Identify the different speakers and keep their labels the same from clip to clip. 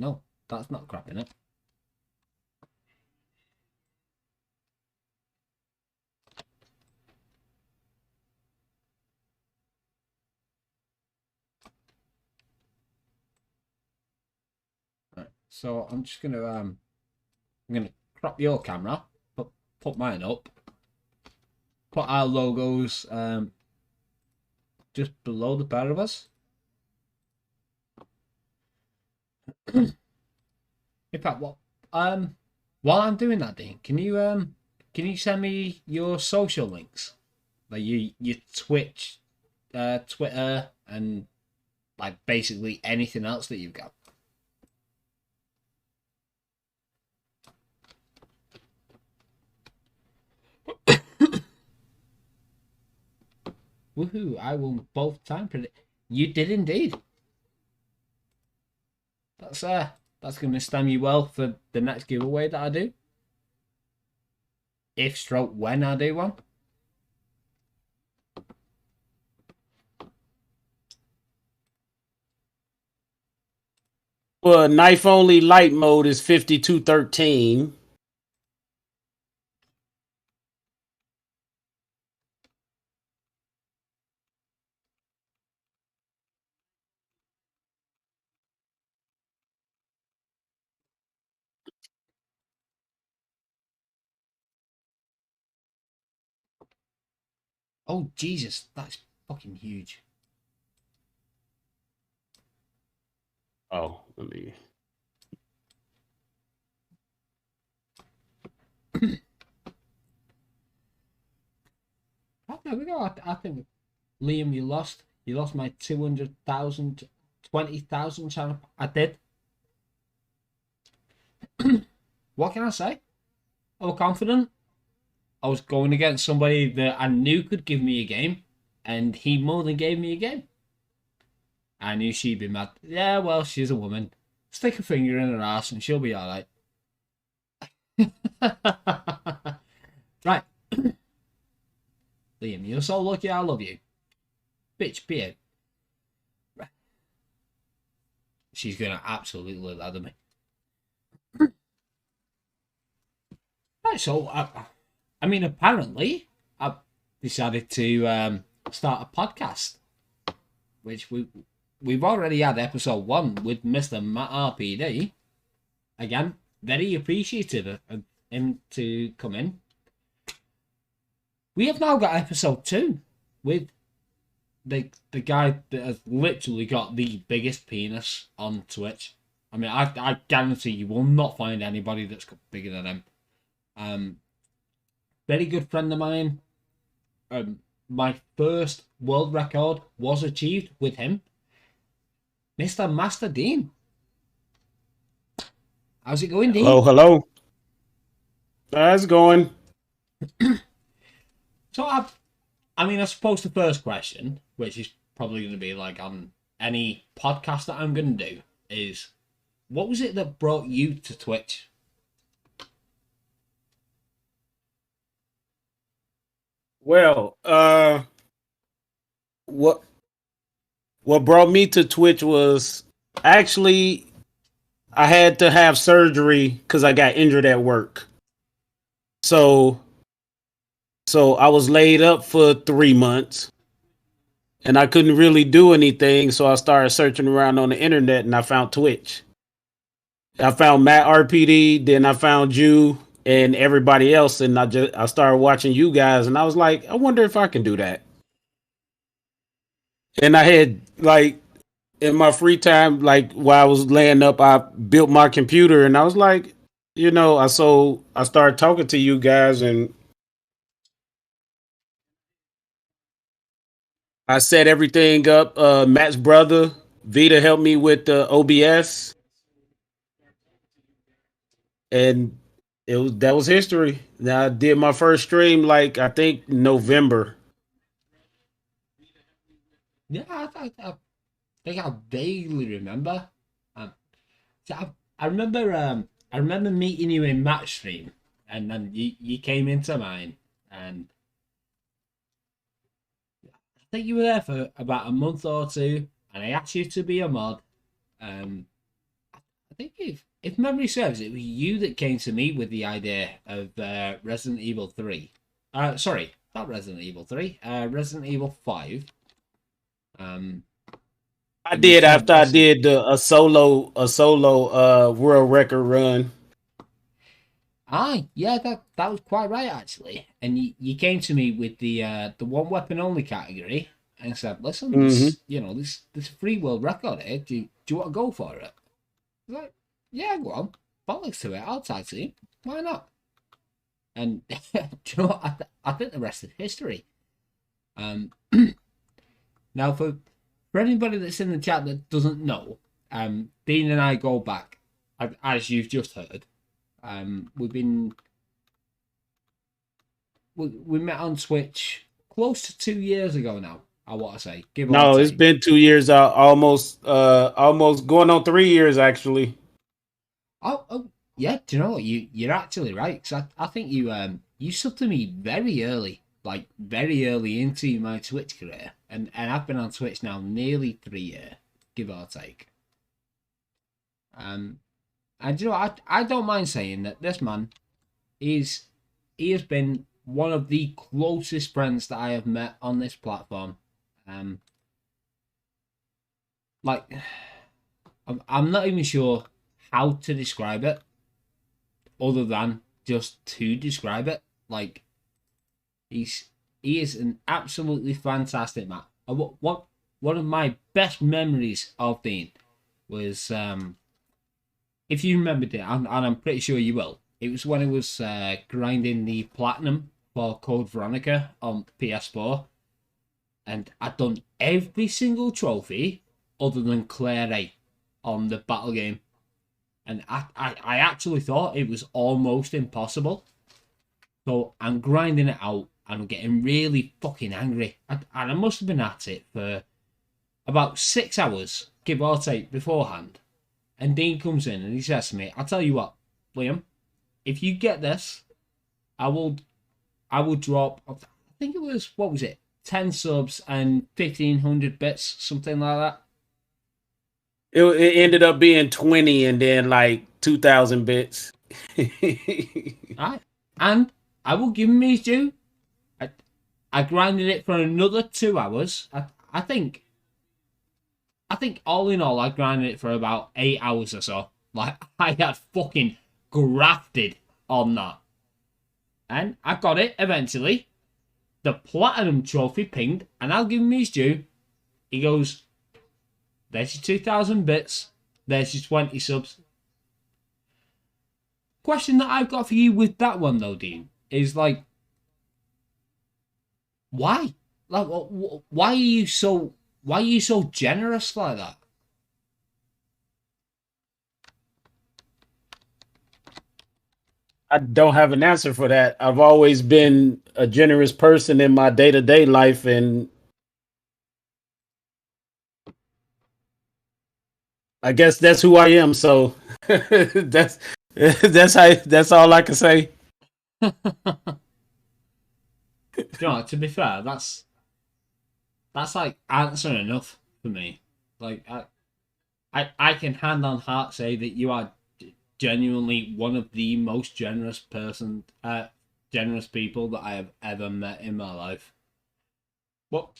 Speaker 1: No, that's not crap in it. Right, so I'm just gonna I'm gonna crop your camera, put mine up, put our logos just below the pair of us. In fact, what while I'm doing that, Dean, can you send me your social links, like your Twitch, Twitter, and like basically anything else that you've got? Woohoo! I won both time predict. You did indeed. That's going to stand you well for the next giveaway that I do. If stroke when I do one.
Speaker 2: Well, knife only light mode is 5213.
Speaker 1: Oh Jesus, that's fucking huge.
Speaker 2: Oh, let me.
Speaker 1: Oh, there we go. I think Liam, you lost. You lost my 200,000, 20,000 channel. I did. What can I say? I was confident. I was going against somebody that I knew could give me a game, and he more than gave me a game. I knew she'd be mad. Yeah, well, she's a woman. Stick a finger in her ass and she'll be alright. Right. Liam, you're so lucky I love you. Bitch, be out. She's going to absolutely lather me. Right, so, I mean, apparently, I've decided to start a podcast, which we've already had episode 1 with Mr. Matt RPD. Again, very appreciative of him to come in. We have now got episode 2 with the guy that has literally got the biggest penis on Twitch. I mean, I guarantee you will not find anybody that's bigger than him. Very good friend of mine. My first world record was achieved with him, Mr. Master Dean. How's it going, Dean?
Speaker 2: Hello. How's it going?
Speaker 1: So, I mean, I suppose the first question, which is probably going to be like on any podcast that I'm going to do, is what was it that brought you to Twitch?
Speaker 2: Well, what brought me to Twitch was actually I had to have surgery because I got injured at work. So I was laid up for 3 months and I couldn't really do anything. So I started searching around on the internet and I found Twitch. I found Matt RPD, then I found you and everybody else, and I started watching you guys, and I was like, I wonder if I can do that. And I had like in my free time, like while I was laying up, I built my computer, and I was like, I started talking to you guys, and I set everything up. Matt's brother Vita helped me with the OBS, and that was history. Now I did my first stream like I think November.
Speaker 1: Yeah, I think I vaguely remember. So I remember meeting you in match stream, and then you came into mine, and I think you were there for about a month or two, and I asked you to be a mod. I think if memory serves, it was you that came to me with the idea of Resident Evil 3. Sorry, not Resident Evil 3. Resident Evil 5.
Speaker 2: I did after I did a solo world record run.
Speaker 1: Yeah, that was quite right actually. And you came to me with the one weapon only category and said, "Listen, this free world record here. Do you want to go for it?" I was like, "Yeah, go on. Bollocks to it. I'll tag team. Why not?" And do you know what? I think the rest is history. Now for anybody that's in the chat that doesn't know, Dean and I go back, as you've just heard. We met on Twitch close to 2 years ago now. I want to say,
Speaker 2: it's been 2 years. Almost going on 3 years actually.
Speaker 1: Oh, yeah. Do you know what? You're actually right. Cause I think you subbed to me very early, like very early into my Twitch career, and I've been on Twitch now nearly 3 years, give or take. And you know, I don't mind saying that this man he has been one of the closest friends that I have met on this platform. Like, I'm not even sure how to describe it, other than just to describe it. Like, he is an absolutely fantastic man. One of my best memories of Dean was if you remembered it, and I'm pretty sure you will, it was when I was grinding the platinum for Code Veronica on PS4, and I'd done every single trophy other than Claire A on the battle game, and I actually thought it was almost impossible. So I'm grinding it out, and I'm getting really fucking angry, and I must have been at it for about 6 hours, give or take, beforehand. And Dean comes in and he says to me, "I'll tell you what, Liam, if you get this, I will drop, I think it was, what was it, 10 subs and 1,500 bits, something like that."
Speaker 2: It ended up being 20 and then like 2,000 bits.
Speaker 1: Alright. And I will give him his due. I grinded it for another 2 hours. I think all in all, I grinded it for about 8 hours or so. Like, I had fucking grafted on that. And I got it eventually. The platinum trophy pinged, and I'll give him his due. He goes, "There's your 2,000 bits. There's your 20 subs." Question that I've got for you with that one, though, Dean, is like, why? Like, why are you so generous like that?
Speaker 2: I don't have an answer for that. I've always been a generous person in my day-to-day life, and I guess that's who I am. So that's all I can say.
Speaker 1: You know, to be fair, that's like answer enough for me. Like, I can hand on heart say that you are genuinely one of the most generous people that I have ever met in my life. Well,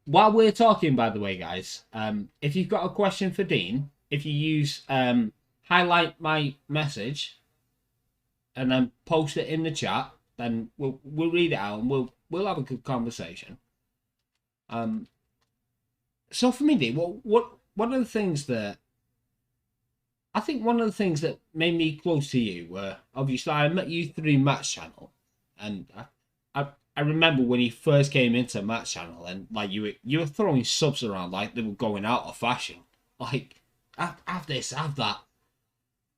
Speaker 1: while we're talking, by the way, guys, if you've got a question for Dean, if you use highlight my message and then post it in the chat, then we'll read it out and we'll have a good conversation. So for me, Dean, what one of the things that I think one of the things that made me close to you were, obviously, I met you through Matt's channel, and I remember when he first came into Matt's channel, and like you were throwing subs around like they were going out of fashion, like have this, have that,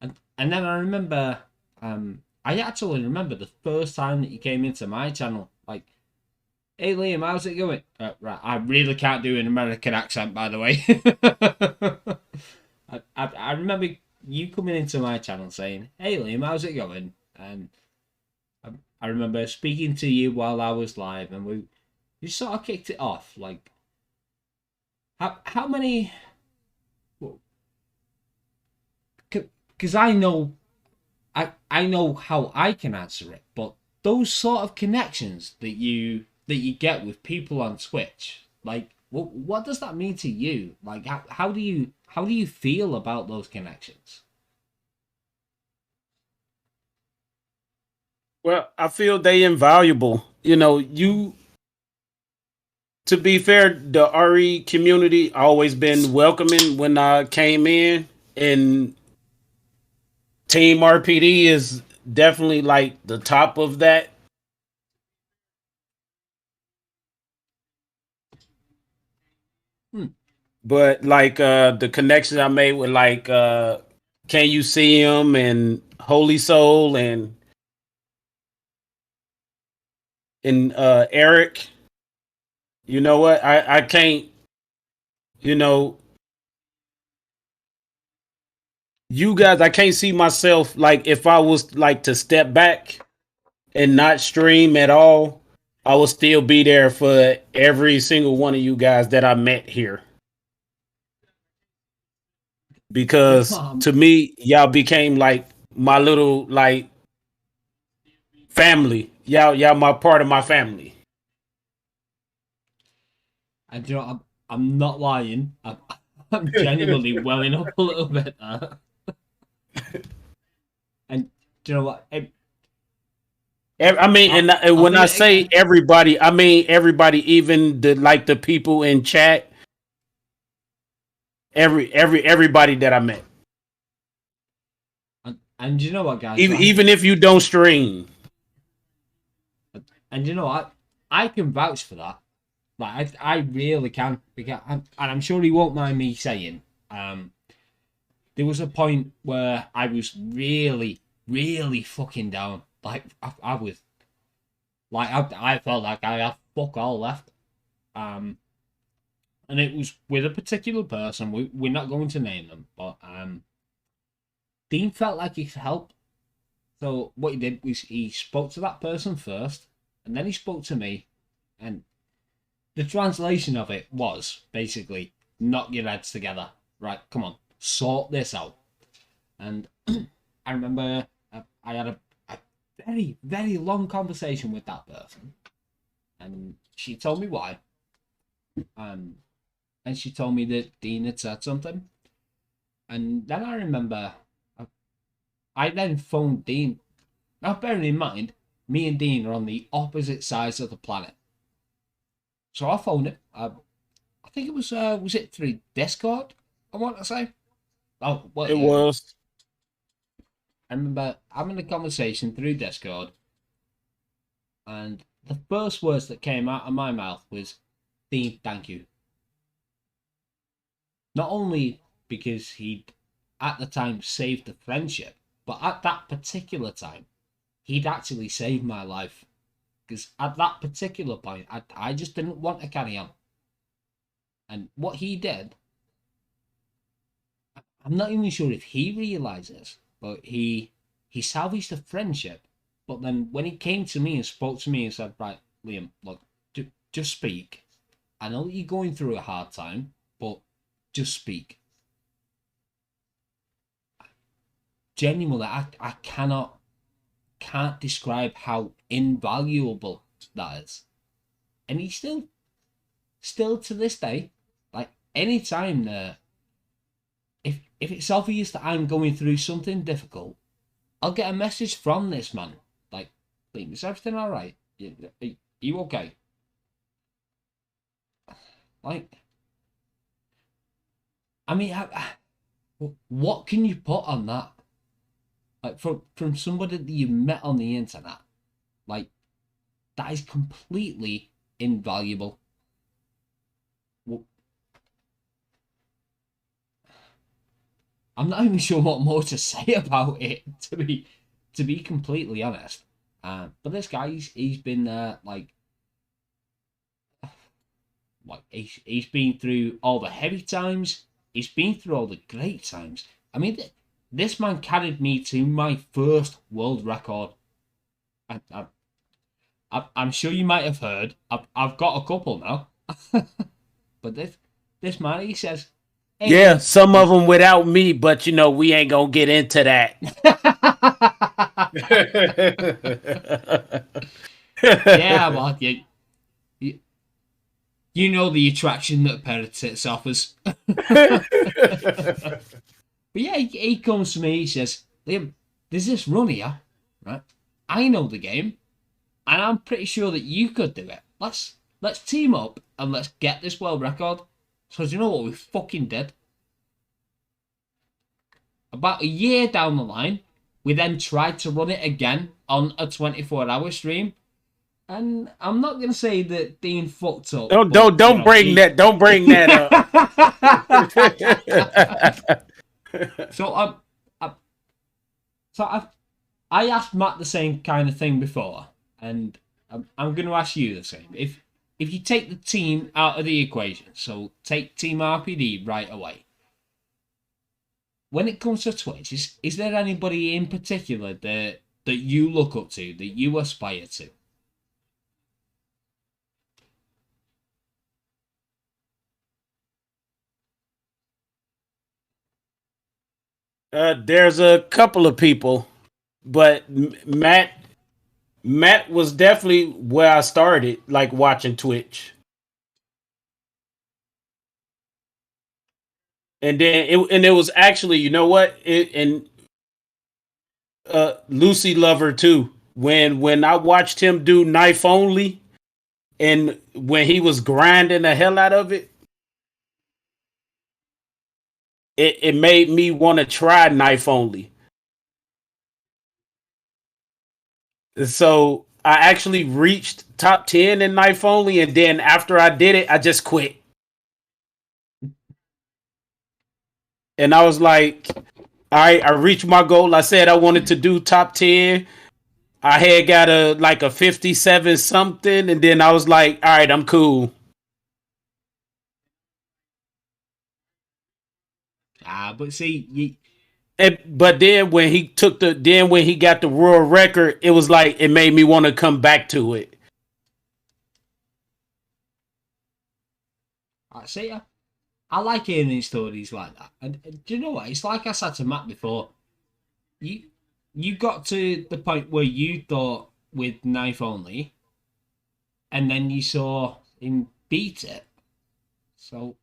Speaker 1: and then I remember, I actually remember the first time that you came into my channel, like, "Hey Liam, how's it going?" Right, I really can't do an American accent, by the way. I remember you coming into my channel saying, "Hey Liam, how's it going?" And I remember speaking to you while I was live, and we sort of kicked it off. Like, how many? because I know how I can answer it, but those sort of connections that you get with people on Twitch, like what does that mean to you? Like how do you feel about those connections?
Speaker 2: Well, I feel they invaluable. You know, you to be fair, the RE community always been welcoming when I came in, and Team RPD is definitely like the top of that.
Speaker 1: Hmm.
Speaker 2: But like the connections I made with like Can You See Him and Holy Soul and Eric, you know what? I can't, you know, you guys, I can't see myself like if I was like to step back and not stream at all, I will still be there for every single one of you guys that I met here. Because to me, y'all became like my little like family. Y'all my part of my family.
Speaker 1: And you know, I'm not lying. I'm genuinely welling up a little bit there. And do you know what?
Speaker 2: I mean, and
Speaker 1: I'll
Speaker 2: when
Speaker 1: do
Speaker 2: I
Speaker 1: it
Speaker 2: say
Speaker 1: again.
Speaker 2: everybody, I mean everybody, even the people in chat, everybody that I met,
Speaker 1: And you know what, guys?
Speaker 2: even if you don't stream.
Speaker 1: And you know what? I can vouch for that. Like I really can, because and I'm sure he won't mind me saying. Um, there was a point where I was really, really fucking down. Like I was, like I felt like I had fuck all left. Um, and it was with a particular person. We're not going to name them, but Dean felt like he could help. So what he did was he spoke to that person first, and then he spoke to me, and the translation of it was basically knock your heads together. Right, come on, sort this out. And I remember I had a very, very long conversation with that person, and she told me why. Um, and she told me that Dean had said something, and then I remember I then phoned Dean. Now, bearing in mind, me and Dean are on the opposite sides of the planet, so I phoned him. I think it was it through Discord? I want to say. Oh, well,
Speaker 2: It
Speaker 1: yeah.
Speaker 2: was.
Speaker 1: I remember having a conversation through Discord, and the first words that came out of my mouth was, "Dean, thank you." Not only because he'd at the time saved the friendship, but at that particular time, he'd actually saved my life. Because at that particular point, I just didn't want to carry on. And what he did, I'm not even sure if he realizes, but he salvaged a friendship. But then when he came to me and spoke to me and said, "Right, Liam, look, just speak. I know that you're going through a hard time, but just speak." Genuinely, I can't describe how invaluable that is. And he still to this day, like anytime if it's obvious that I'm going through something difficult, I'll get a message from this man. Like, "Liam, is everything all right? You okay?" Like, I mean, what can you put on that? Like, from somebody that you met on the internet, like that is completely invaluable. Well, I'm not even sure what more to say about it, to be completely honest. But this guy, he's been there like he's been through all the heavy times. He's been through all the great times. I mean, this man carried me to my first world record. I'm sure you might have heard. I've got a couple now, but this man, he says
Speaker 2: Yeah, some of them without me, but we ain't gonna get into that.
Speaker 1: Yeah, well, you, you know the attraction that Peritits offers. But yeah, he comes to me, he says, Liam, there's this run here, right? I know the game, and I'm pretty sure that you could do it. Let's team up and let's get this world record. So do you know what we fucking did? About a year down the line, we then tried to run it again on a 24-hour stream. And I'm not gonna say that Dean fucked up.
Speaker 2: Don't bring that up.
Speaker 1: So I asked Matt the same kind of thing before, and I'm going to ask you the same. If you take the team out of the equation, so take Team RPD right away. When it comes to Twitch, is there anybody in particular that you look up to, that you aspire to?
Speaker 2: There's a couple of people, but Matt was definitely where I started, like watching Twitch. And then it was actually, you know what? Lucy Lover too. When I watched him do knife only, and when he was grinding the hell out of it, it made me want to try knife only. So I actually reached top 10 in knife only, and then after I did it, I just quit. And I was like, all right, I reached my goal. I said I wanted to do top 10. I had got a 57 something, and then I was like, all right, I'm cool.
Speaker 1: But see,
Speaker 2: But then when he got the world record, it was like it made me want to come back to it.
Speaker 1: I see. I like hearing stories like that. And do you know what? It's like I said to Matt before. You got to the point where you thought with knife only, and then you saw him beat it. So,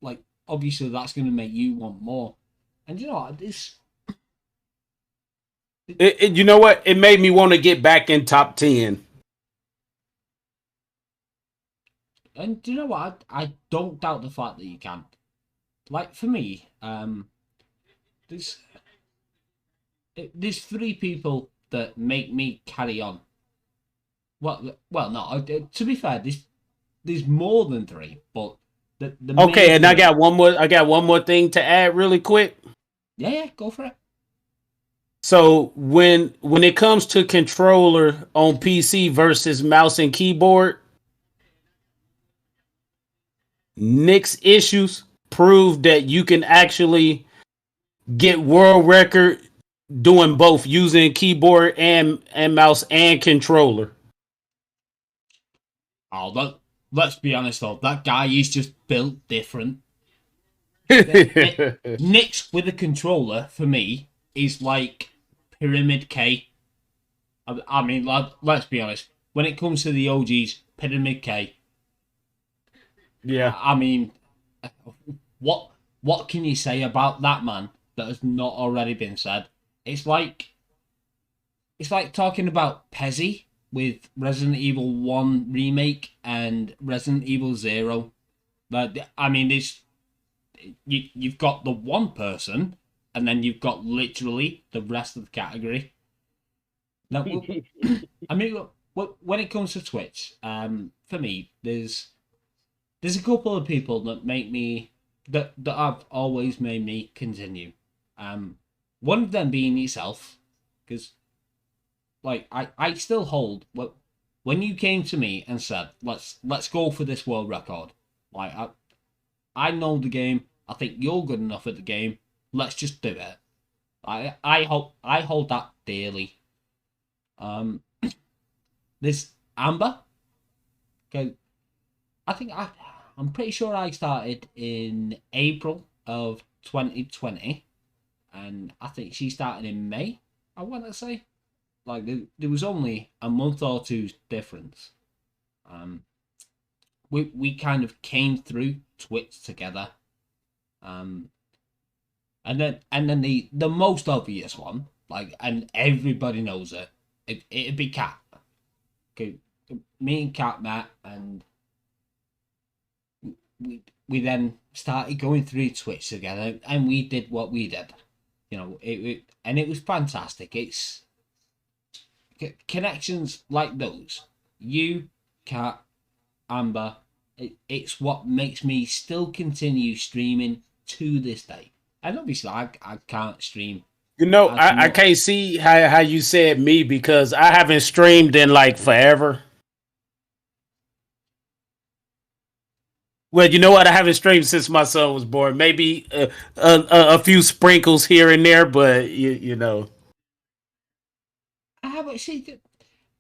Speaker 1: like, obviously that's going to make you want more. And you know what?
Speaker 2: You know what? It made me want to get back in top 10.
Speaker 1: And do you know what? I don't doubt the fact that you can. Like for me, there's three people that make me carry on. Well, no. To be fair, there's more than three, but the
Speaker 2: okay, and
Speaker 1: three,
Speaker 2: I got one more thing to add really quick.
Speaker 1: Yeah, go for it.
Speaker 2: So when it comes to controller on PC versus mouse and keyboard, Nick's issues prove that you can actually get world record doing both using keyboard and mouse and controller.
Speaker 1: Oh, let's be honest though, that guy is just built different. Nick's with a controller for me is like Pyramid K. I mean, let's be honest. When it comes to the OGs, Pyramid K.
Speaker 2: Yeah.
Speaker 1: I mean, what can you say about that man that has not already been said? It's like talking about Pezzy with Resident Evil 1 remake and Resident Evil 0. But I mean, you've got the one person, and then you've got literally the rest of the category. Now, I mean, when it comes to Twitch, for me, there's a couple of people that make me that have always made me continue. One of them being yourself, because like I still hold when you came to me and said let's go for this world record. Like I know the game. I think you're good enough at the game. Let's just do it. I hold that dearly. There's Amber. Okay, I think I'm pretty sure I started in April of 2020, and I think she started in May. I want to say, like there was only a month or two's difference. Um, we kind of came through Twitch together. Um, and then the most obvious one, like, and everybody knows it'd be Cat. Okay, me and Cat met, and we then started going through Twitch together, and we did what we did. You know, and it was fantastic. It's connections like those. You, Cat, Amber. It's what makes me still continue streaming to this day. And obviously, I can't stream.
Speaker 2: You know,
Speaker 1: As
Speaker 2: I
Speaker 1: much.
Speaker 2: can't see how you said me because I haven't streamed in like forever. Well, you know what? I haven't streamed since my son was born. Maybe a few sprinkles here and there, but you know.
Speaker 1: I haven't seen.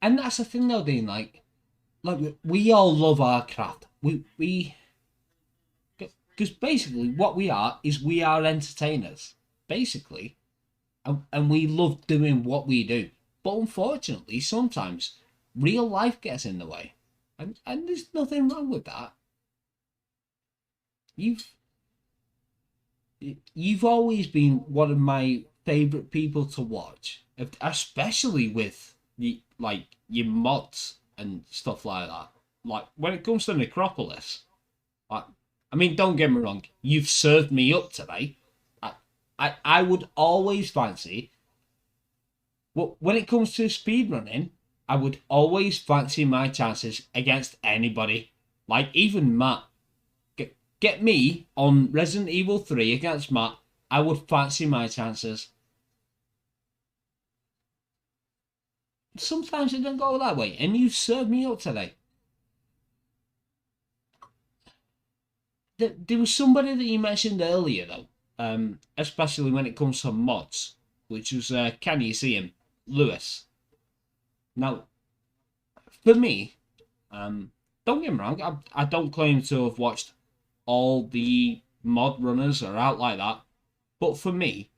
Speaker 1: And that's the thing, though, Dean. Like we all love our craft. We because basically what we are is we are entertainers, basically, and we love doing what we do. But unfortunately, sometimes real life gets in the way, and there's nothing wrong with that. You've always been one of my favorite people to watch, especially with like your mods and stuff like that. Like when it comes to Necropolis, like, I mean, don't get me wrong, you've served me up today. I would always fancy. Well, when it comes to speedrunning, I would always fancy my chances against anybody, like even Matt. Get me on Resident Evil 3 against Matt, I would fancy my chances. Sometimes it don't go that way, and you served me up today. There was somebody that you mentioned earlier, though, especially when it comes to mods, which was, can you see him? Lewis. Now, for me, don't get me wrong, I don't claim to have watched all the mod runners are out like that. But for me,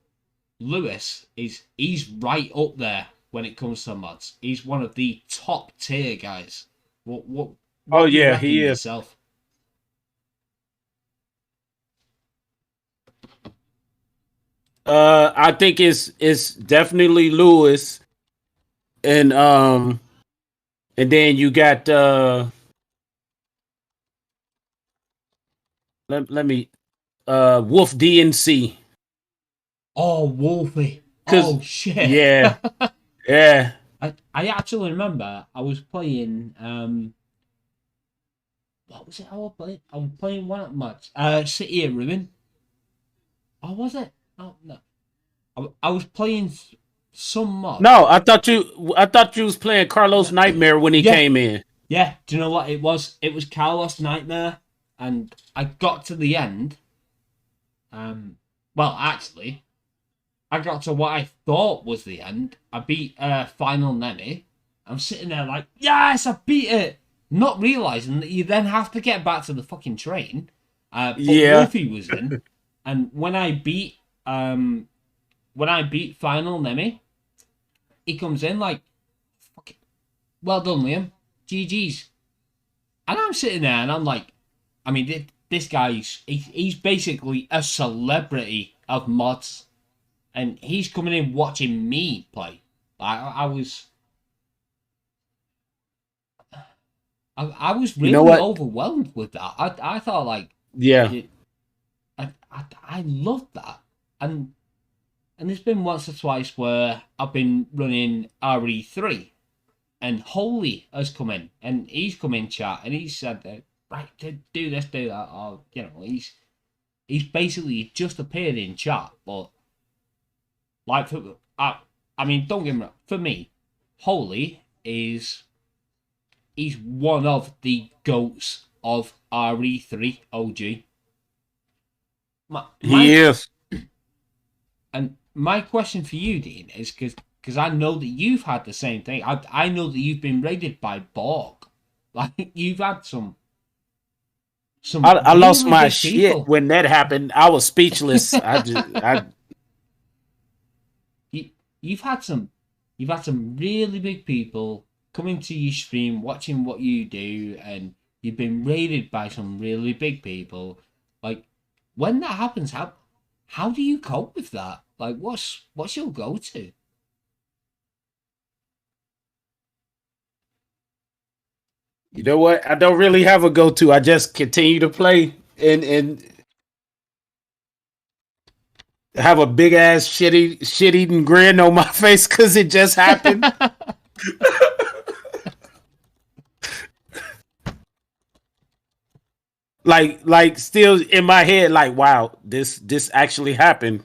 Speaker 1: Lewis he's right up there when it comes to mods. He's one of the top tier guys. What
Speaker 2: Oh
Speaker 1: do you
Speaker 2: yeah,
Speaker 1: reckon
Speaker 2: he is.
Speaker 1: yourself?
Speaker 2: I think it's definitely Lewis, and then you got let me Wolf DNC.
Speaker 1: Oh, Wolfie.
Speaker 2: Cause
Speaker 1: Oh shit.
Speaker 2: yeah, yeah.
Speaker 1: I actually remember I was playing what was it I was playing? I was playing one match. City of Ruin. Oh, was it? Oh no. I was playing some mod.
Speaker 2: No, I thought you was playing Carlos
Speaker 1: Yeah.
Speaker 2: Nightmare when he
Speaker 1: Yeah.
Speaker 2: came in.
Speaker 1: Yeah. Do you know what it was? It was Carlos Nightmare, and I got to the end. Well, actually, I got to what I thought was the end. I beat Final Nemi. I'm sitting there like, yes, I beat it. Not realizing that you then have to get back to the fucking train. But
Speaker 2: Yeah.
Speaker 1: Wolfie was in, and when I beat Final Nemi, he comes in like, fucking, well done, Liam. GG's. And I'm sitting there and I'm like, I mean, this guy's he's basically a celebrity of mods, and he's coming in watching me play. I was
Speaker 2: You know
Speaker 1: really
Speaker 2: what?
Speaker 1: overwhelmed with that. I thought like,
Speaker 2: Yeah.
Speaker 1: I loved that, and there's been once or twice where I've been running RE3, and Holy has come in, and he's come in chat, and he said, right, do this, do that, or you know, he's basically just appeared in chat, but like I mean, don't get me wrong, for me, Holy he's one of the goats of RE3 OG.
Speaker 2: He is.
Speaker 1: And my question for you, Dean, is because I know that you've had the same thing. I know that you've been raided by Borg. Like, you've had some some
Speaker 2: I lost
Speaker 1: really
Speaker 2: my
Speaker 1: big
Speaker 2: shit
Speaker 1: people.
Speaker 2: when that happened. I was speechless. I
Speaker 1: you, you've had some, you've had some really big people coming to your stream, watching what you do, and you've been raided by some really big people. Like, when that happens, how do you cope with that? Like, what's your go to?
Speaker 2: you know what? I don't really have a go to. I just continue to play and have a big ass shit eating grin on my face because it just happened. Like still in my head, like wow, this actually happened.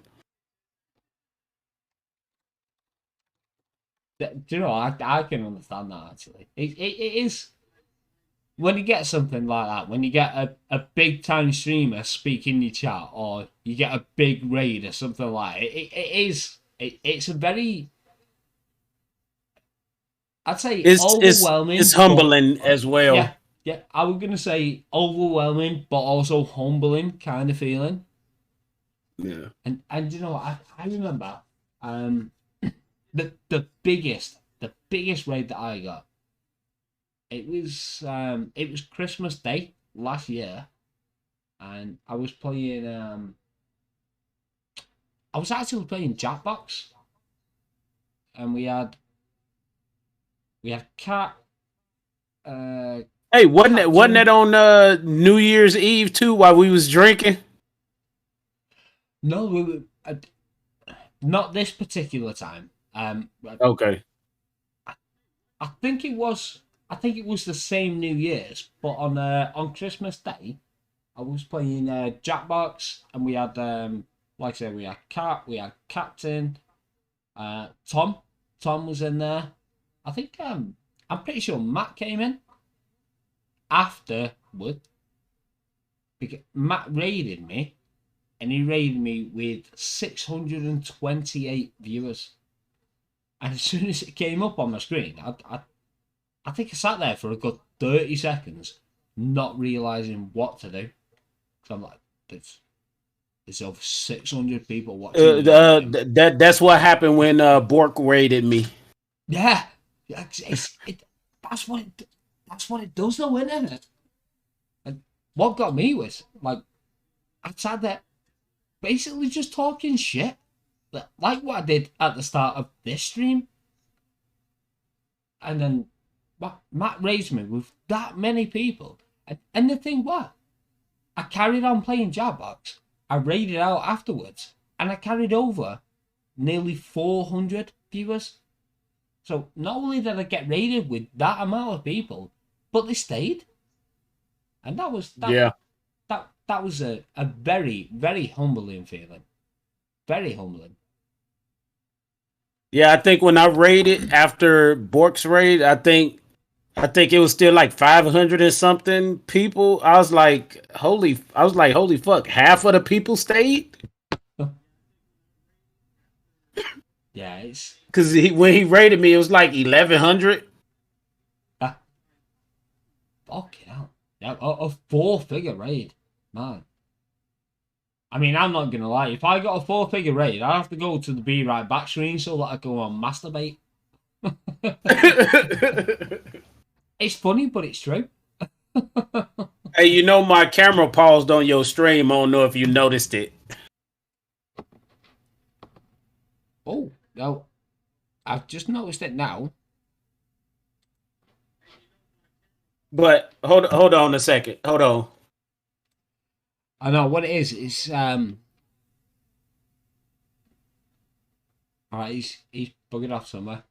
Speaker 1: Do you know? I can understand that actually. It is when you get something like that, when you get a big time streamer speak in your chat, or you get a big raid or something like it's a very, I'd say
Speaker 2: It's
Speaker 1: overwhelming, but
Speaker 2: humbling as well.
Speaker 1: yeah, yeah, I was gonna say overwhelming, but also humbling kind of feeling.
Speaker 2: Yeah.
Speaker 1: And you know, I remember um the biggest raid that I got. It was Christmas Day last year, and I was actually playing Jackbox, and we had Cat. Uh,
Speaker 2: Hey, wasn't that
Speaker 1: Captain.
Speaker 2: on New Year's Eve too while we was drinking?
Speaker 1: No, not this particular time.
Speaker 2: Okay.
Speaker 1: I think it was. I think it was the same New Year's, but on Christmas Day, I was playing Jackbox, and we had like I said, we had Cat, we had Captain, Tom. Tom was in there. I think I'm pretty sure Matt came in afterward because Matt raided me, and he raided me with 628 viewers. And as soon as it came up on my screen, I think I sat there for a good 30 seconds, not realizing what to do. Because I'm like, there's over 600 people watching me on game.
Speaker 2: That's what happened when Bork raided me.
Speaker 1: Yeah, yeah, that's what it does, though, isn't it? And what got me was like I sat there basically just talking shit, like what I did at the start of this stream, and then Matt raised me with that many people, and the thing was, I carried on playing Jackbox. I raided out afterwards, and I carried over nearly 400 viewers. So not only did I get raided with that amount of people, but they stayed, and that was that
Speaker 2: Yeah.
Speaker 1: that was a very very humbling feeling. Very humbling.
Speaker 2: Yeah, I think when I raided after Bork's raid, I think it was still like 500 and something people. I was like, holy fuck, half of the people stayed?
Speaker 1: Yeah, it's
Speaker 2: Because when he raided me, it was like 1100.
Speaker 1: ah, fucking hell. Yeah, a four-figure raid, man. I mean, I'm not gonna lie. If I got a four-figure raid, I'd have to go to the Be Right Back screen so that I go on masturbate. It's funny, but it's true.
Speaker 2: Hey, you know my camera paused on your stream. I don't know if you noticed it.
Speaker 1: Oh no, I've just noticed it now.
Speaker 2: But hold on a second. Hold on.
Speaker 1: I know what it is. It's all right. He's bugging off somewhere.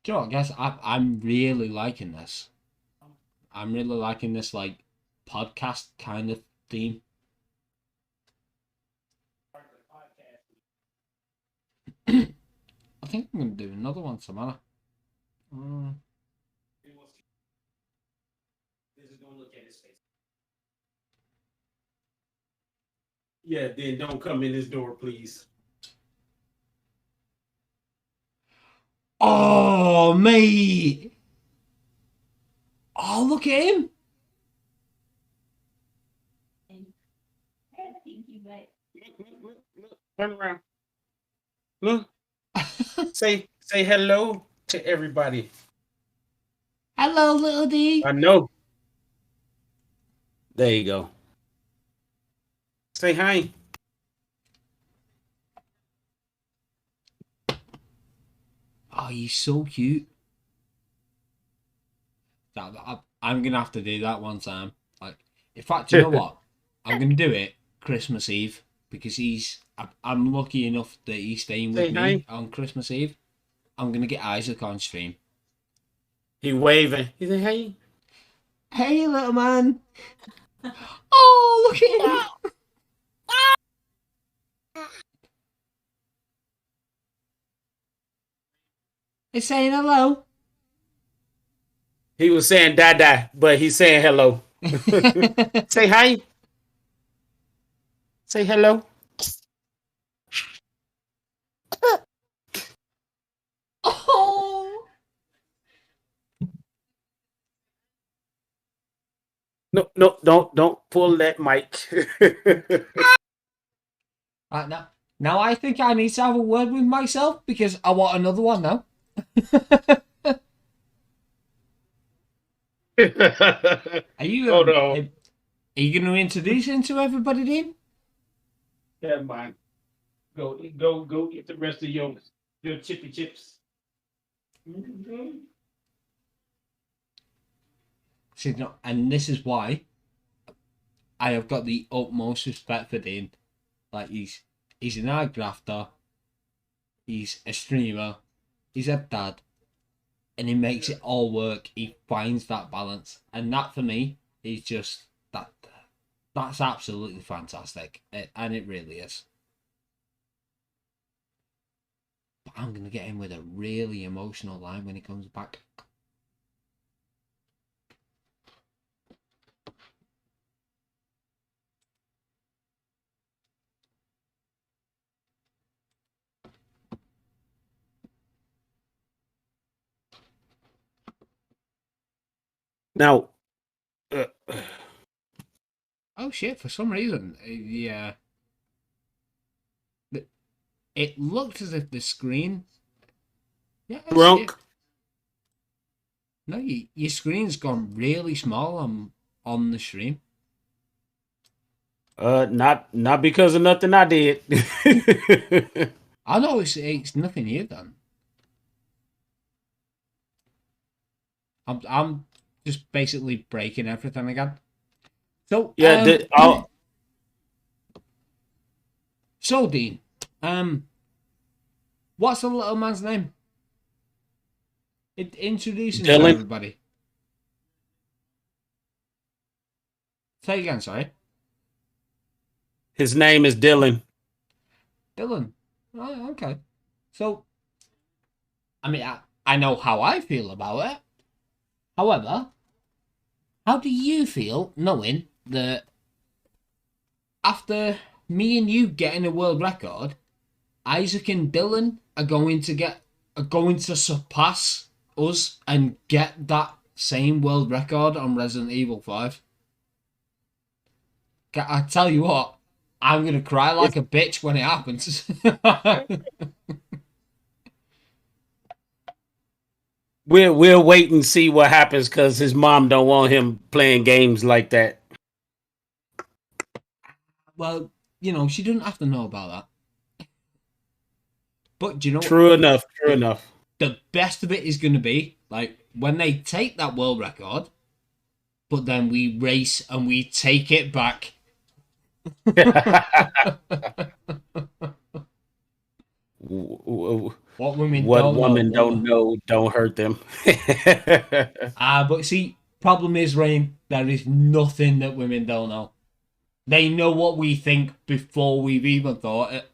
Speaker 1: Do you know what, guys? I'm really liking this. I'm really liking this like podcast kind of theme. I think I'm gonna do another one tomorrow. Mm.
Speaker 2: Yeah, then don't come in this door, please.
Speaker 1: Oh, mate. Oh, look at him.
Speaker 2: Look, turn around. Look, say hello to everybody.
Speaker 1: Hello, little D.
Speaker 2: I know. There you go. Say hi.
Speaker 1: Oh, he's so cute. I'm gonna have to do that one time. Like, in fact, you know what? I'm gonna do it Christmas Eve because I'm lucky enough that he's staying with
Speaker 2: Say
Speaker 1: me
Speaker 2: hi.
Speaker 1: on Christmas Eve. I'm gonna get Isaac on stream.
Speaker 2: He waving. He say hey.
Speaker 1: Hey, little man. Oh, look at him. He's saying hello.
Speaker 2: He was saying dada, but he's saying hello. Say hi. Say hello.
Speaker 1: Oh.
Speaker 2: No, don't pull that mic.
Speaker 1: Right now I think I need to have a word with myself because I want another one now. Are you
Speaker 2: Hold on.
Speaker 1: are you going to introduce him to everybody, Dean?
Speaker 2: Yeah, man. Go get the rest of your chippy chips. Mm-hmm.
Speaker 1: See, no, and this is why I have got the utmost respect for Dean. Like he's an art grafter, he's a streamer, he's a dad, and he makes it all work. He finds that balance, and that for me is just that. That's absolutely fantastic, and it really is. But I'm gonna get him with a really emotional line when he comes back.
Speaker 2: Now,
Speaker 1: Oh shit! For some reason, yeah, it looked as if the screen. Yes, yeah.
Speaker 2: drunk.
Speaker 1: No, your screen's gone really small on the stream.
Speaker 2: Not because of nothing I did.
Speaker 1: I know it's nothing you've done. I'm just basically breaking everything again. So
Speaker 2: Yeah,
Speaker 1: so Dean, what's the little man's name? Introduce him to
Speaker 2: Dylan.
Speaker 1: everybody. Say again, sorry.
Speaker 2: His name is Dylan.
Speaker 1: Dylan. Oh, okay. So, I mean, I know how I feel about it. However, how do you feel knowing that after me and you getting a world record, Isaac and Dylan are going to surpass us and get that same world record on Resident Evil 5? I tell you what, I'm gonna cry like
Speaker 2: It's,
Speaker 1: a bitch when it happens.
Speaker 2: we'll wait and see what happens because his mom don't want him playing games like that.
Speaker 1: Well, she doesn't have to know about that. But do you know what?
Speaker 2: True enough. True
Speaker 1: The,
Speaker 2: enough.
Speaker 1: the best of it is going to be like when they take that world record, but then we race and we take it back. What women
Speaker 2: What
Speaker 1: don't know.
Speaker 2: woman don't know don't hurt them.
Speaker 1: But see, problem is, Rain, there is nothing that women don't know. They know what we think before we've even thought it.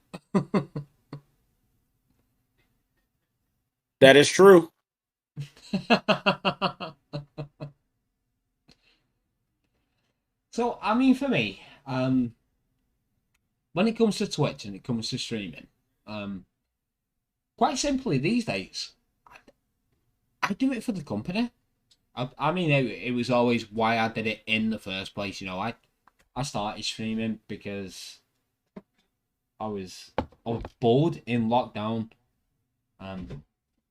Speaker 2: That is true.
Speaker 1: So, I mean, for me, when it comes to Twitch and it comes to streaming, quite simply these days, I do it for the company. I mean, it was always why I did it in the first place. You know, I started streaming because I was bored in lockdown. Like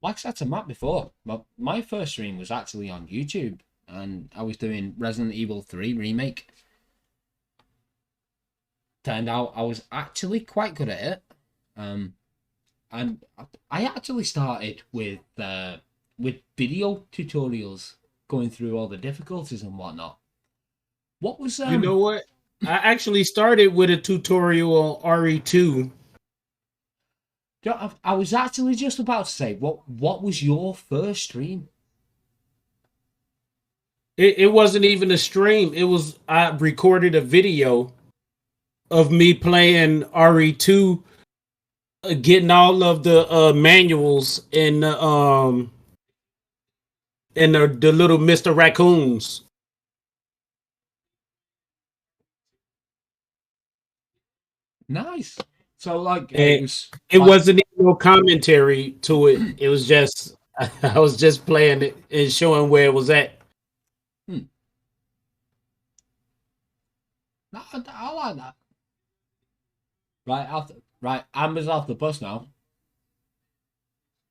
Speaker 1: I said to Matt before, my first stream was actually on YouTube, and I was doing Resident Evil 3 remake. Turned out I was actually quite good at it. And I actually started with video tutorials, going through all the difficulties and whatnot. What was
Speaker 2: You know what? I actually started with a tutorial on RE2.
Speaker 1: I was actually just about to say, what was your first stream?
Speaker 2: It wasn't even a stream. It was, I recorded a video of me playing RE2, getting all of the manuals and the little Mr. Raccoons.
Speaker 1: Nice. So like
Speaker 2: And
Speaker 1: was
Speaker 2: it
Speaker 1: like,
Speaker 2: wasn't even no commentary to it. It was just I was just playing it and showing where it was at.
Speaker 1: I like that. Right, Amber's off the bus now.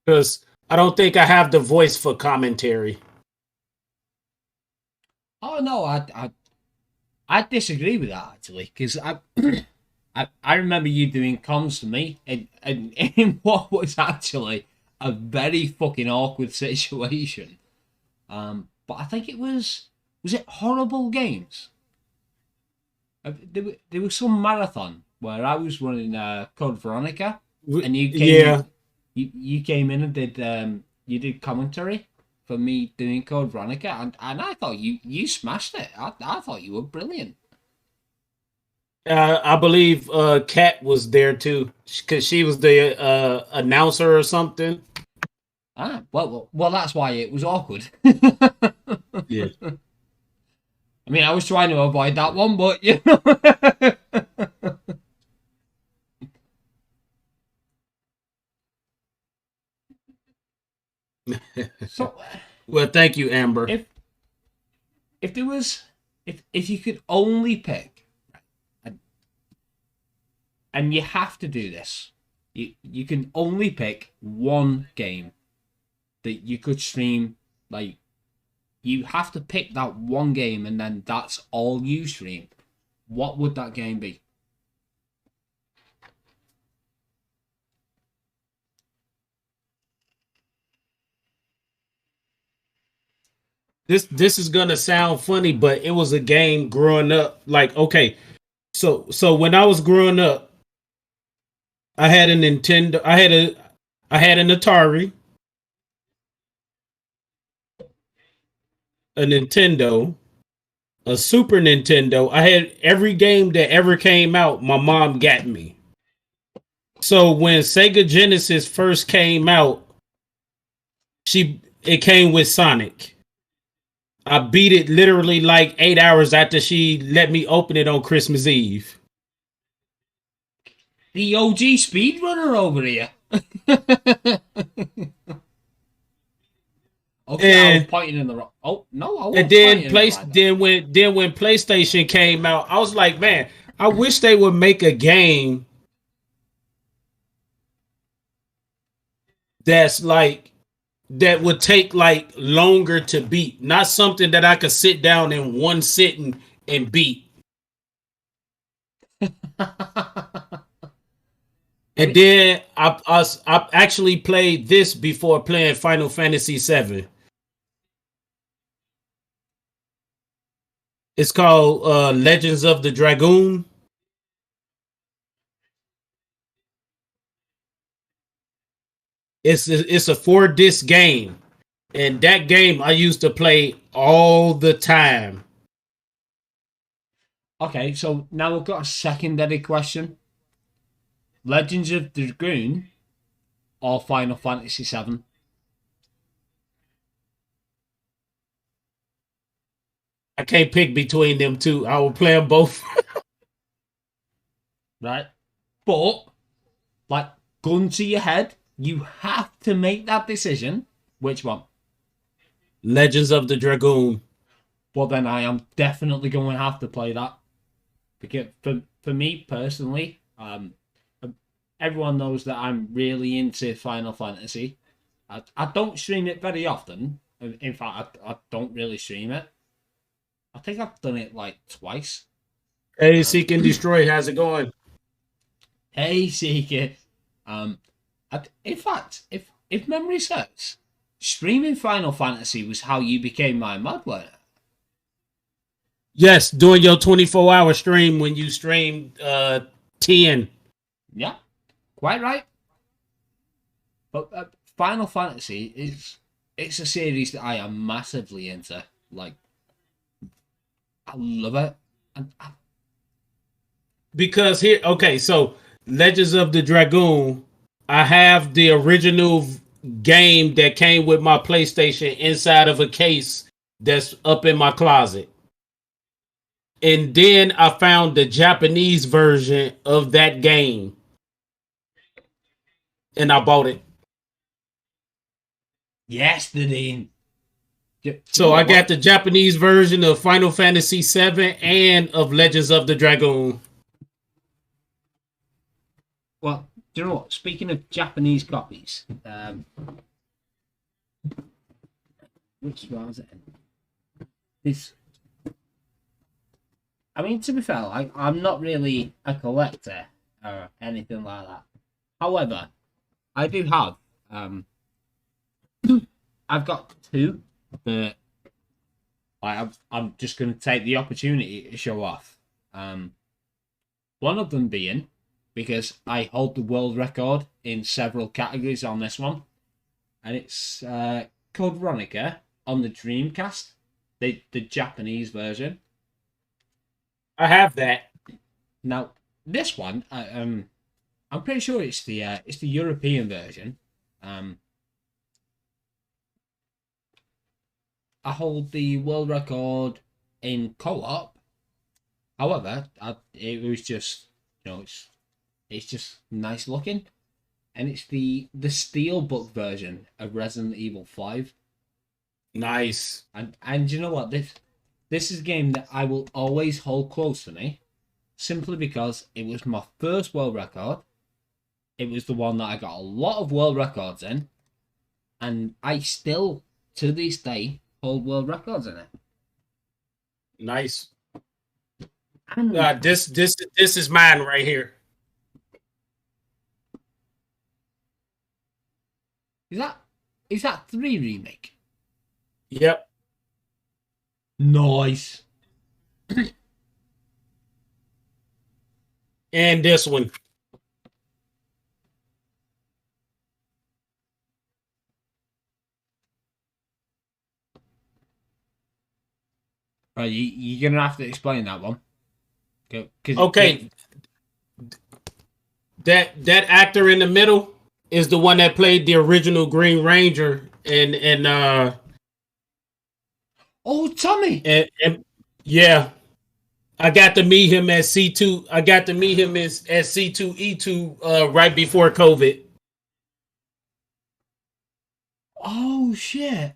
Speaker 2: Because I don't think I have the voice for commentary.
Speaker 1: Oh no, I disagree with that actually, because I remember you doing comms for me and in what was actually a very fucking awkward situation. But I think it was it Horrible Games? There was some marathon where I was running Code Veronica, and you came you came in and did you did commentary for me doing Code Veronica, and I thought you smashed it. I thought you were brilliant.
Speaker 2: I believe Kat was there too, because she was the announcer or something.
Speaker 1: Well, that's why it was awkward.
Speaker 2: Yeah.
Speaker 1: I mean, I was trying to avoid that one, but you know. So,
Speaker 2: well, thank you, Amber.
Speaker 1: If there was, if you could only pick, and you have to do this, you can only pick one game that you could stream. Like, you have to pick that one game, and then that's all you stream. What would that game be?
Speaker 2: This is gonna sound funny, but it was a game growing up. Like, okay, so when I was growing up, I had a Nintendo. I had an Atari, a Nintendo, a Super Nintendo. I had every game that ever came out. My mom got me. So when Sega Genesis first came out, it came with Sonic. I beat it literally like 8 hours after she let me open it on Christmas Eve.
Speaker 1: The OG speedrunner over here. Okay,
Speaker 2: And,
Speaker 1: I was pointing in the wrong. Oh no, I
Speaker 2: and then when PlayStation came out, I was like, man, I wish they would make a game that's like that would take like longer to beat, not something that I could sit down in one sitting and beat. And then I actually played this before playing Final Fantasy VII. It's called Legends of the Dragoon. It's a 4-disc game, and that game I used to play all the time.
Speaker 1: Okay, so now we've got a secondary question. Legends of the Dragoon or Final Fantasy VII?
Speaker 2: I can't pick between them two. I will play them both.
Speaker 1: Right? But, like, gun to your head, you have to make that decision. Which one?
Speaker 2: Legends of the Dragoon.
Speaker 1: Well, then I am definitely going to have to play that. Because for me personally, everyone knows that I'm really into Final Fantasy. I don't stream it very often. In fact, I don't really stream it. I think I've done it like twice.
Speaker 2: Hey, Seek and Destroy, how's it going?
Speaker 1: Hey, Seeker. In fact, if memory serves, streaming Final Fantasy was how you became my mod learner.
Speaker 2: Yes, doing your 24-hour stream when you streamed 10.
Speaker 1: Yeah, quite right. But Final Fantasy it's a series that I am massively into. Like, I love it. And
Speaker 2: Because here, okay, so Legends of the Dragoon, I have the original game that came with my PlayStation inside of a case that's up in my closet. And then I found the Japanese version of that game and I bought it.
Speaker 1: yes, Nadine.
Speaker 2: So I got the Japanese version of Final Fantasy VII and of Legends of the Dragoon.
Speaker 1: Well, do you know what? Speaking of Japanese copies, which was it? This. I mean, to be fair, I'm not really a collector or anything like that. However, I do have. I've got two that I'm just going to take the opportunity to show off. One of them being because I hold the world record in several categories on this one, and it's Code Veronica on the Dreamcast, the Japanese version.
Speaker 2: I have that.
Speaker 1: Now this one, I'm pretty sure it's the European version. I hold the world record in co-op. However, it was just, it's just nice looking, and it's the Steelbook version of Resident Evil 5.
Speaker 2: Nice.
Speaker 1: And you know what, this is a game that I will always hold close to me, simply because it was my first world record. It was the one that I got a lot of world records in, and I still, to this day, hold world records in it.
Speaker 2: Nice.
Speaker 1: And
Speaker 2: This is mine right here.
Speaker 1: is that 3 remake?
Speaker 2: Yep.
Speaker 1: Nice.
Speaker 2: And this one.
Speaker 1: Right, you're gonna have to explain that one.
Speaker 2: Okay. That actor in the middle is the one that played the original Green Ranger and
Speaker 1: oh, Tommy.
Speaker 2: And yeah. I got to meet him at C2. I got to meet him at C2E2 right before COVID.
Speaker 1: Oh shit.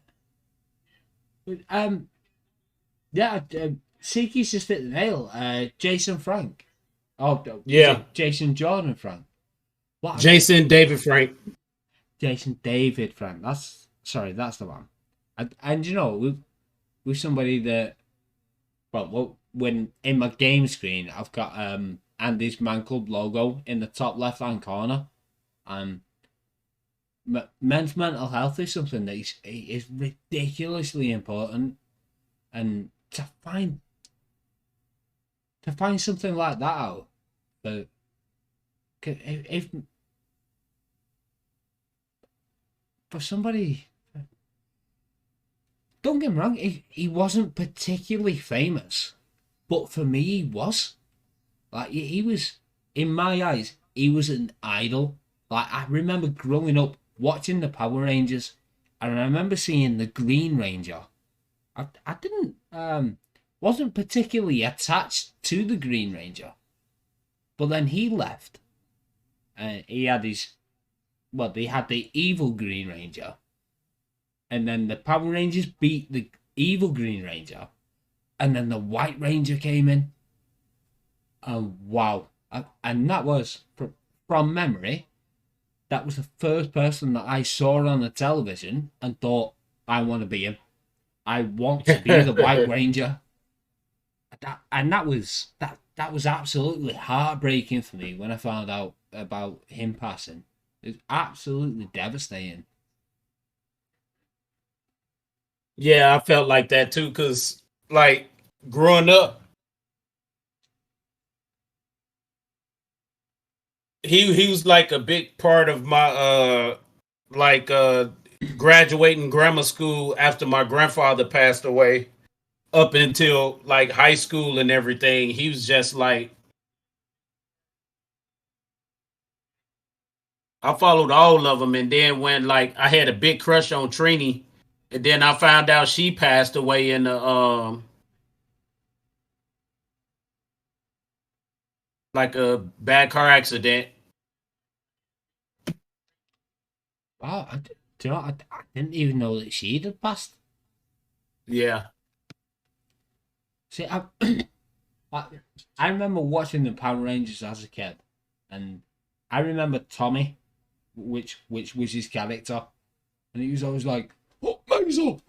Speaker 1: Yeah, Siki's just hit the nail. Jason Frank. Oh,
Speaker 2: yeah.
Speaker 1: Jason Jordan Frank.
Speaker 2: What? Jason David Frank.
Speaker 1: Jason David Frank. That's the one. And with somebody that, well, when in my game screen, I've got Andy's Man Club logo in the top left hand corner. Men's mental health is something that is ridiculously important, and to find something like that out, but if for somebody, don't get me wrong, he wasn't particularly famous, but for me he was. Like, he was, in my eyes, he was an idol. Like, I remember growing up watching the Power Rangers, and I remember seeing the Green Ranger. I didn't wasn't particularly attached to the Green Ranger, but then he left, and he had they had the evil Green Ranger, and then the Power Rangers beat the evil Green Ranger, and then the White Ranger came in. And wow. And that was, from memory, that was the first person that I saw on the television and thought, I want to be him. I want to be the White Ranger. That was absolutely heartbreaking for me when I found out about him passing. It was absolutely devastating.
Speaker 2: Yeah, I felt like that too, because like growing up, he was like a big part of my like graduating grammar school after my grandfather passed away up until like high school and everything. He was just like I followed all of them, and then when like I had a big crush on Trini, and then I found out she passed away in the like a bad car accident.
Speaker 1: Wow, do you know, I didn't even know that she had passed.
Speaker 2: Yeah.
Speaker 1: See, I, I remember watching the Power Rangers as a kid, and I remember Tommy, which was his character, and he was always like, "Oh, Maisel!"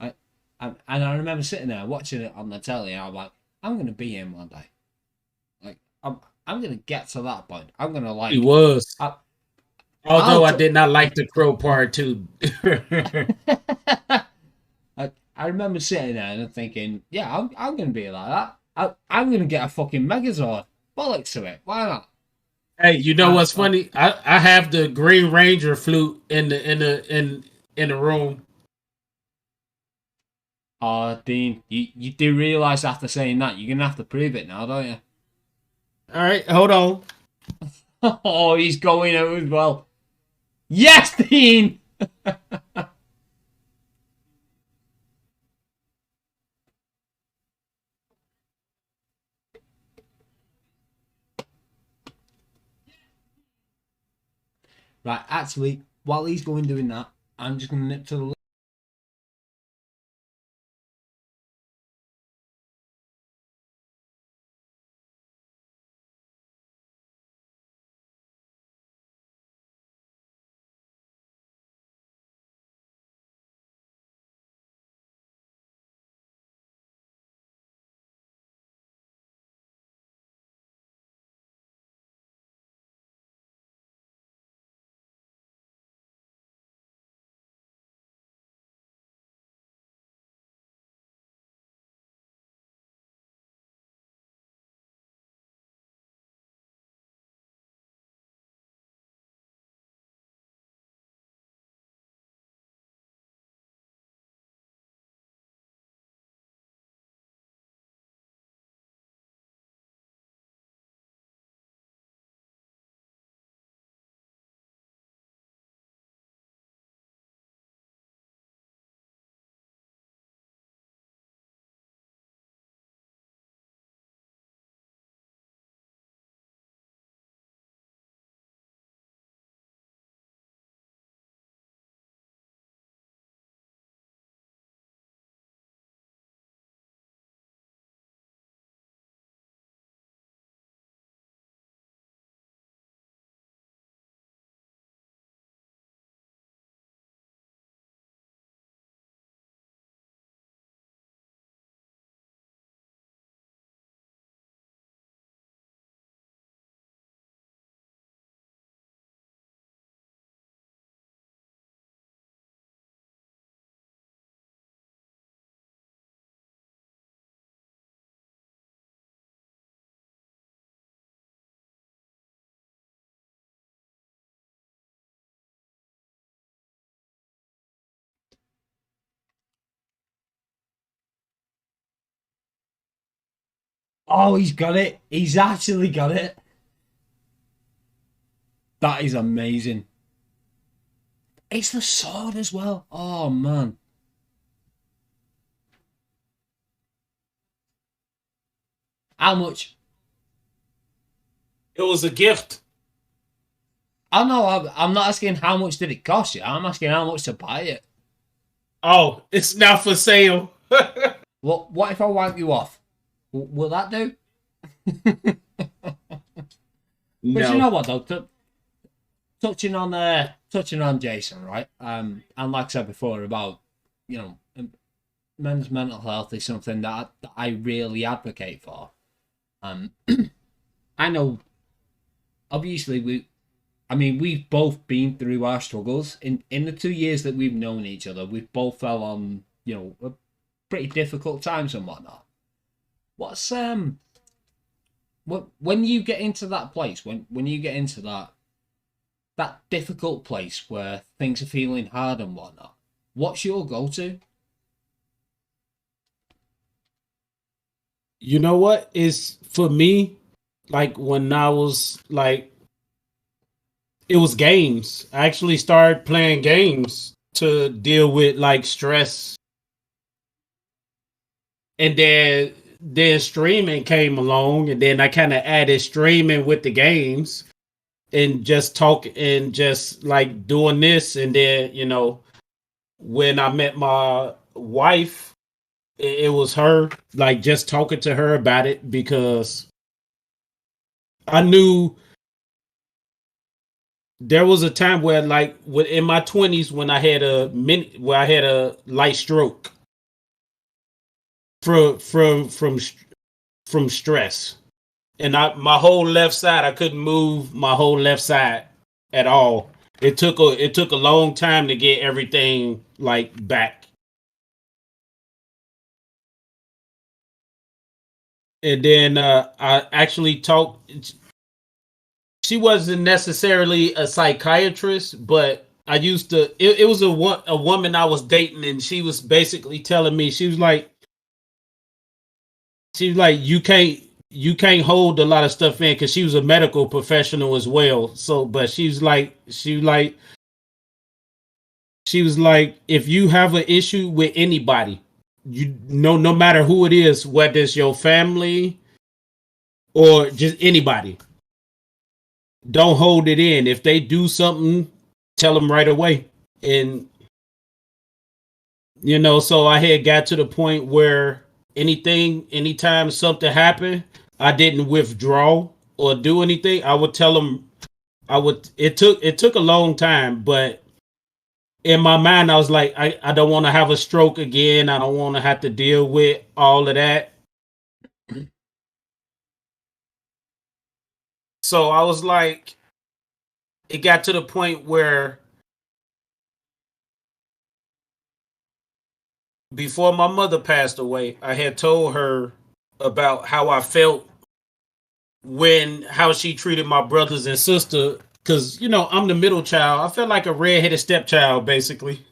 Speaker 1: And I remember sitting there watching it on the telly, and I'm like, "I'm gonna be him one day. Like, I'm gonna get to that point. I'm gonna
Speaker 2: He
Speaker 1: like,
Speaker 2: was.
Speaker 1: I, I'll."
Speaker 2: Although I did not like the crow part too.
Speaker 1: I remember sitting there and thinking, yeah, I'm going to be like that. I'm going to get a fucking Megazord. Bollocks to it. Why not?
Speaker 2: Hey, you know what's funny? I have the Green Ranger flute in the room.
Speaker 1: Oh, Dean, you do realise after saying that, you're going to have to prove it now, don't you?
Speaker 2: All right, hold on.
Speaker 1: Oh, he's going out as well. Yes, Dean! Right, actually, while he's going doing that, I'm just going to nip to the. Oh, he's got it. He's actually got it. That is amazing. It's the sword as well. Oh, man. How much?
Speaker 2: It was a gift.
Speaker 1: I know. I'm not asking how much did it cost you. I'm asking how much to buy it.
Speaker 2: Oh, it's not for sale.
Speaker 1: What if I wipe you off? Will that do? Because you know
Speaker 2: No.
Speaker 1: what though, touching on Jason, right? And like I said before about men's mental health is something that I really advocate for. Um, I know, obviously we've both been through our struggles in the 2 years that we've known each other. We've both fell on a pretty difficult times and whatnot. What's when you get into that place, when you get into that difficult place where things are feeling hard and whatnot, what's your go-to?
Speaker 2: You know what? Is for me, like when I was like, it was games. I actually started playing games to deal with like stress, and then streaming came along, and then I kind of added streaming with the games, and just talk and just like doing this, and then when I met my wife, it was her, like just talking to her about it because I knew there was a time where like in my 20s when I had a light stroke from stress, and my whole left side, I couldn't move my whole left side at all. It took a long time to get everything like back. And then I actually talked. She wasn't necessarily a psychiatrist, but I used to. It was a woman I was dating, and she was basically telling me, she was like you can't hold a lot of stuff in, because she was a medical professional as well. So, but she was like, if you have an issue with anybody, no matter who it is, whether it's your family or just anybody, don't hold it in. If they do something, tell them right away. And so I had got to the point where anytime something happened, I didn't withdraw or do anything. I would tell them. It took a long time, but in my mind, I was like, I don't want to have a stroke again. I don't want to have to deal with all of that. So I was like, it got to the point where before my mother passed away, I had told her about how I felt how she treated my brothers and sister. Because, I'm the middle child. I felt like a redheaded stepchild, basically.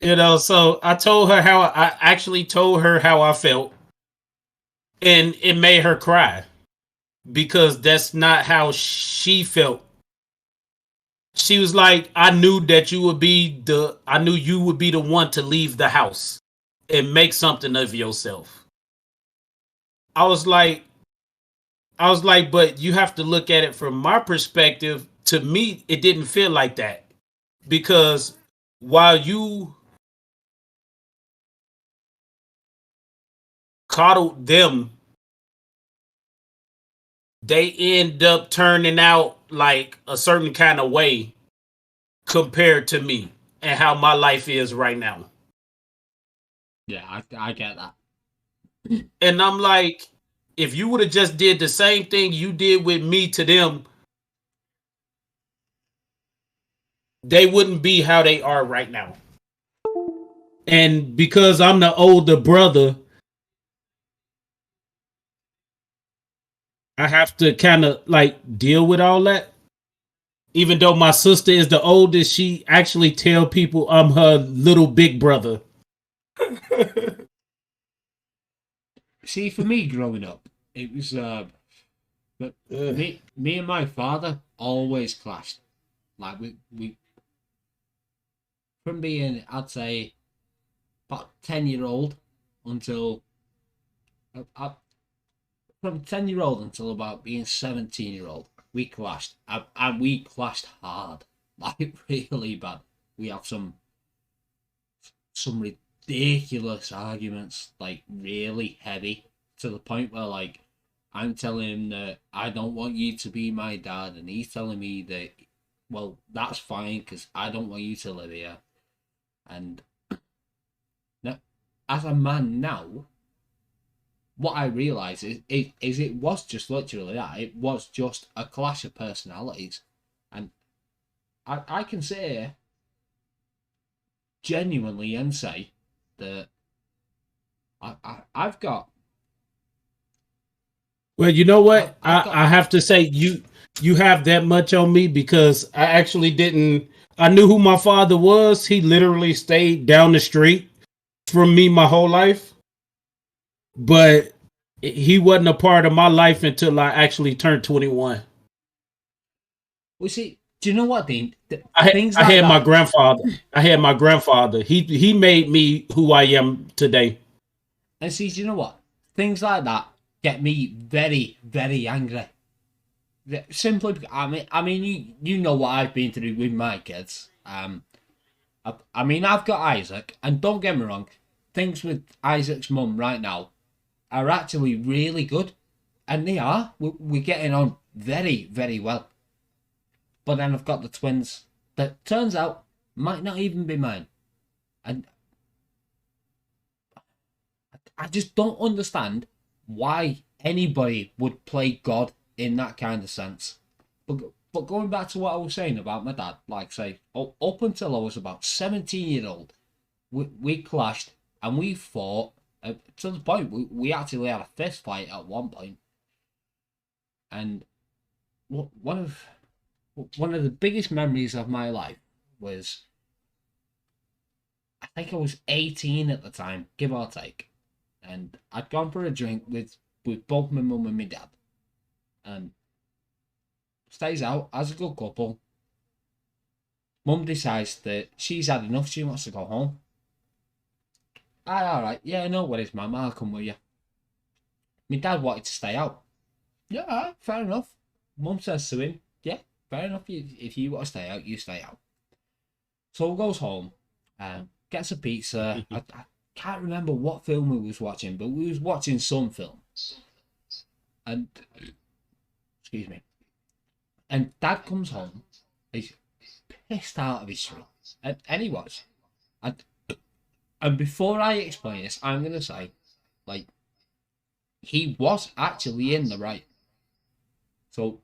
Speaker 2: So I actually told her how I felt, and it made her cry because that's not how she felt. She was like, I knew you would be the one to leave the house and make something of yourself. I was like, but you have to look at it from my perspective. To me, it didn't feel like that, because while you coddled them, they end up turning out like a certain kind of way compared to me and how my life is right now.
Speaker 1: Yeah, I get that.
Speaker 2: And I'm like, if you would have just did the same thing you did with me to them, they wouldn't be how they are right now. And because I'm the older brother, I have to kind of like deal with all that. Even though my sister is the oldest, she actually tell people I'm her little big brother.
Speaker 1: See, for me growing up, it was but
Speaker 2: Ugh.
Speaker 1: me and my father always clashed. Like we from being, I'd say, about 10-year old until from 10-year-old until about being 17-year-old, we clashed. And we clashed hard. Like, really bad. We have some ridiculous arguments, like, really heavy, to the point where, like, I'm telling him that I don't want you to be my dad, and he's telling me that, well, that's fine, because I don't want you to live here. And now, as a man now, what I realise is it was just literally that. It was just a clash of personalities. And I can say genuinely and say that I've got...
Speaker 2: Well, you know what? I have to say you have that much on me, because I actually didn't. I knew who my father was. He literally stayed down the street from me my whole life, but he wasn't a part of my life until I actually turned 21.
Speaker 1: Well, see, do you know what, Dean?
Speaker 2: I had my grandfather. I had my grandfather. He made me who I am today.
Speaker 1: And see, do you know what? Things like that get me very, very angry. Simply because, I mean, you know what I've been through with my kids. I mean, I've got Isaac, and don't get me wrong, things with Isaac's mum right now are actually really good, and they are. We're getting on very, very well. But then I've got the twins that turns out might not even be mine, and I just don't understand why anybody would play God in that kind of sense. But going back to what I was saying about my dad, like say, up until I was about 17-year-old, we clashed and we fought to the point we actually had a fist fight at one point. And one of the biggest memories of my life was, I think I was 18 at the time, give or take, and I'd gone for a drink with both my mum and my dad, and stays out as a good couple. Mum decides that she's had enough, she wants to go home. Alright, yeah, no worries, mum, I'll come with you. My dad wanted to stay out. Yeah, alright, fair enough. Mum says to him, yeah, fair enough, if you want to stay out, you stay out. So he goes home, gets a pizza. I can't remember what film we was watching, but we was watching some film. And, excuse me. And Dad comes home, he's pissed out of his tree. And he was. And before I explain this, I'm going to say, like, he was actually in the right. So,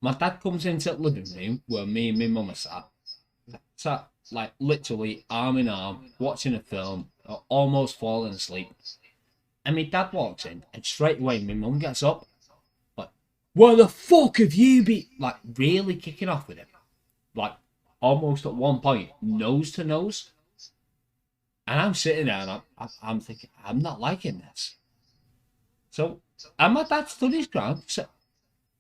Speaker 1: my dad comes into the living room where me and my mum are sat, like, literally arm in arm, watching a film, almost falling asleep. And my dad walks in, and straight away my mum gets up. What the fuck have you been... Like, really kicking off with him. Like, almost at one point, nose to nose. And I'm sitting there and I'm thinking, I'm not liking this. So, and my dad stood his ground. Said,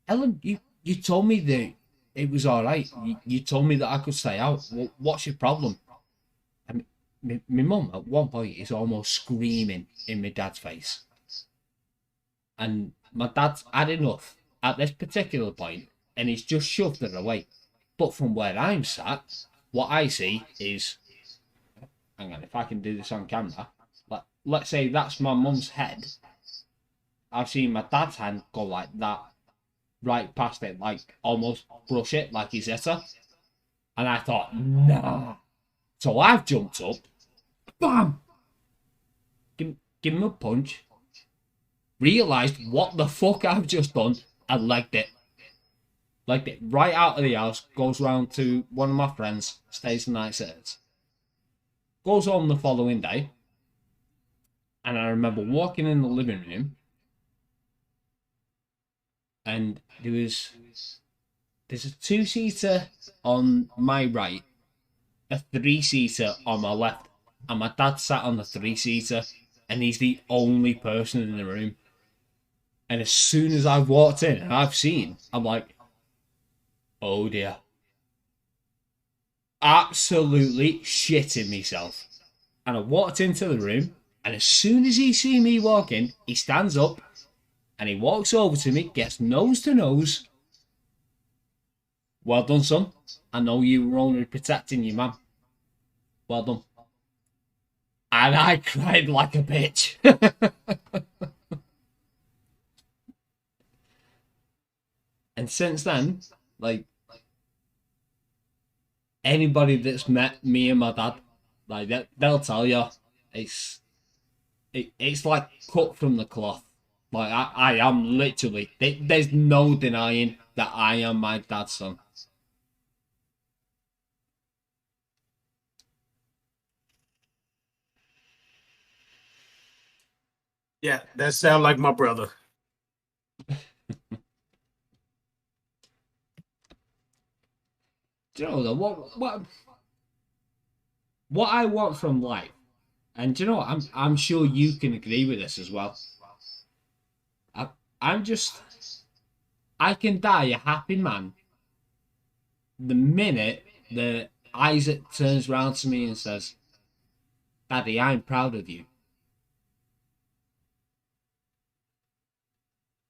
Speaker 1: Ellen, you told me that it was alright. You told me that I could stay out. What's your problem? And my mum, at one point, is almost screaming in my dad's face. And my dad's had enough at this particular point, and he's just shoved it away. But from where I'm sat, what I see is, hang on, if I can do this on camera, let's say that's my mum's head. I've seen my dad's hand go like that, right past it, like almost brush it like he's hit her. And I thought, nah. So I've jumped up, bam, give him a punch, realised what the fuck I've just done, and legged it. Legged it right out of the house, goes round to one of my friends, stays the night sitters. Goes home the following day, and I remember walking in the living room, and there's a 2-seater on my right, a 3-seater on my left, and my dad sat on the 3-seater, and he's the only person in the room. And as soon as I've walked in and I've seen, I'm like, oh dear. Absolutely shitting myself. And I walked into the room, and as soon as he see me walking, he stands up, And he walks over to me, gets nose to nose. Well done, son. I know you were only protecting your man. Well done. And I cried like a bitch. And since then, like, anybody that's met me and my dad, like, they'll tell you, it's like cut from the cloth. Like, I am literally, there's no denying that I am my dad's son.
Speaker 2: Yeah, that sounds like my brother.
Speaker 1: Do you know, though, what I want from life, and do you know what, I'm sure you can agree with this as well. I'm just, I can die a happy man the minute that Isaac turns around to me and says, Daddy, I'm proud of you.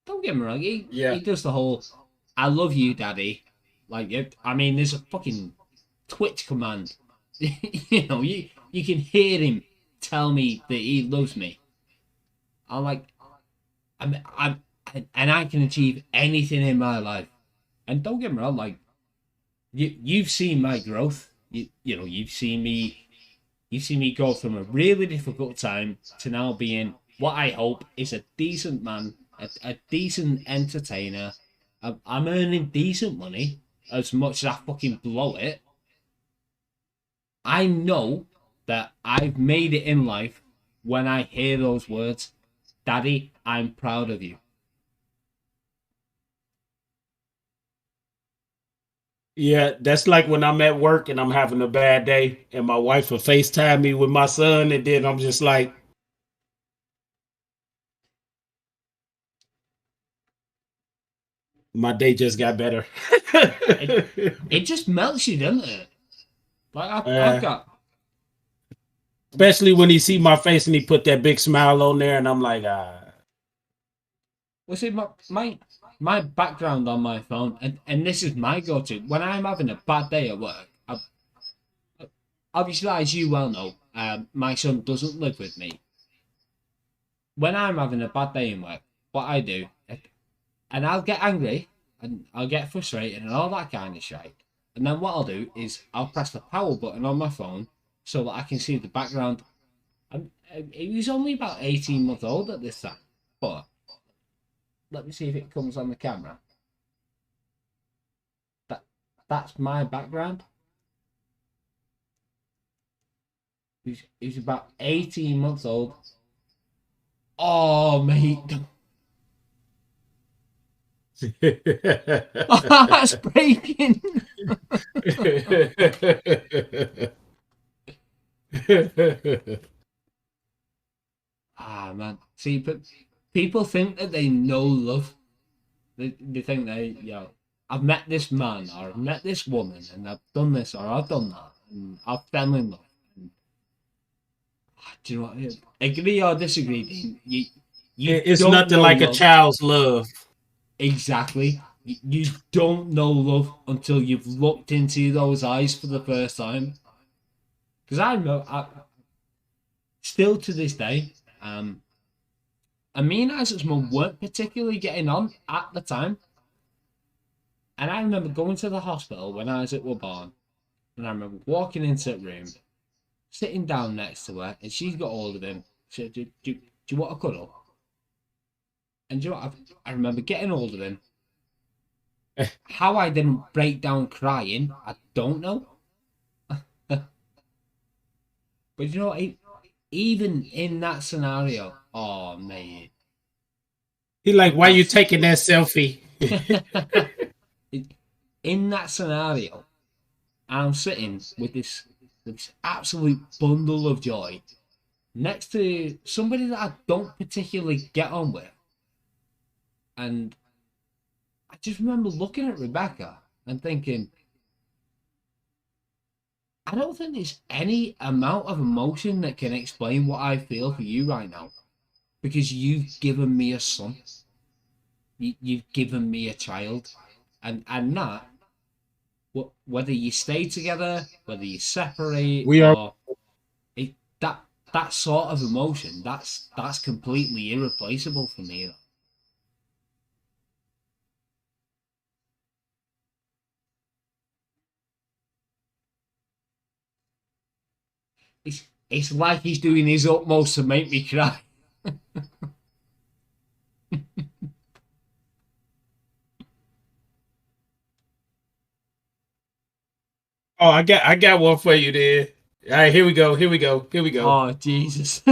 Speaker 1: Don't get me wrong, he does the whole, I love you, Daddy. Like, I mean, there's a fucking Twitch command. You know, you can hear him tell me that he loves me. I'm like, and I can achieve anything in my life. And don't get me wrong, like, you've seen my growth. You know, you've seen me go from a really difficult time to now being what I hope is a decent man, a decent entertainer. I'm earning decent money, as much as I fucking blow it. I know that I've made it in life when I hear those words, Daddy, I'm proud of you.
Speaker 2: Yeah, that's like when I'm at work and I'm having a bad day and my wife will FaceTime me with my son, and then I'm just like, my day just got better.
Speaker 1: It just melts you, doesn't it? Like, I've got...
Speaker 2: Especially when he see my face and he put that big smile on there, and I'm like,
Speaker 1: Well, see, my background on my phone, and this is my go-to, when I'm having a bad day at work, obviously, as you well know, my son doesn't live with me. When I'm having a bad day in work, what I do, and I'll get angry, and I'll get frustrated, and all that kind of shit. And then what I'll do is I'll press the power button on my phone so that I can see the background. And he was only about 18 months old at this time, but let me see if it comes on the camera. That's my background. He's about 18 months old. Oh, mate. That's breaking. Man. See, but people think that they know love. They think I've met this man or I've met this woman and I've done this or I've done that and I've fell in love. And, do you know what? Agree or disagree, Dean?
Speaker 2: It's nothing like love. A child's love.
Speaker 1: Exactly. You don't know love until you've looked into those eyes for the first time. Because I know, still to this day, and me and Isaac's mum weren't particularly getting on at the time. And I remember going to the hospital when Isaac was born, and I remember walking into the room, sitting down next to her, and she's got hold of him. She said, do you want a cuddle? And do you know what? I remember getting hold of him. How I didn't break down crying, I don't know. But you know what? Even in that scenario, oh, mate.
Speaker 2: He like, why are you taking that selfie?
Speaker 1: In that scenario, I'm sitting with this absolute bundle of joy next to somebody that I don't particularly get on with. And I just remember looking at Rebecca and thinking, I don't think there's any amount of emotion that can explain what I feel for you right now. Because you've given me a son. you've given me a child, and that, whether you stay together, whether you separate,
Speaker 2: We are.
Speaker 1: or that sort of emotion, that's completely irreplaceable for me. It's like he's doing his utmost to make me cry.
Speaker 2: Oh, I got one for you there. All right, here we go. Here we go. Here we go.
Speaker 1: Oh, Jesus.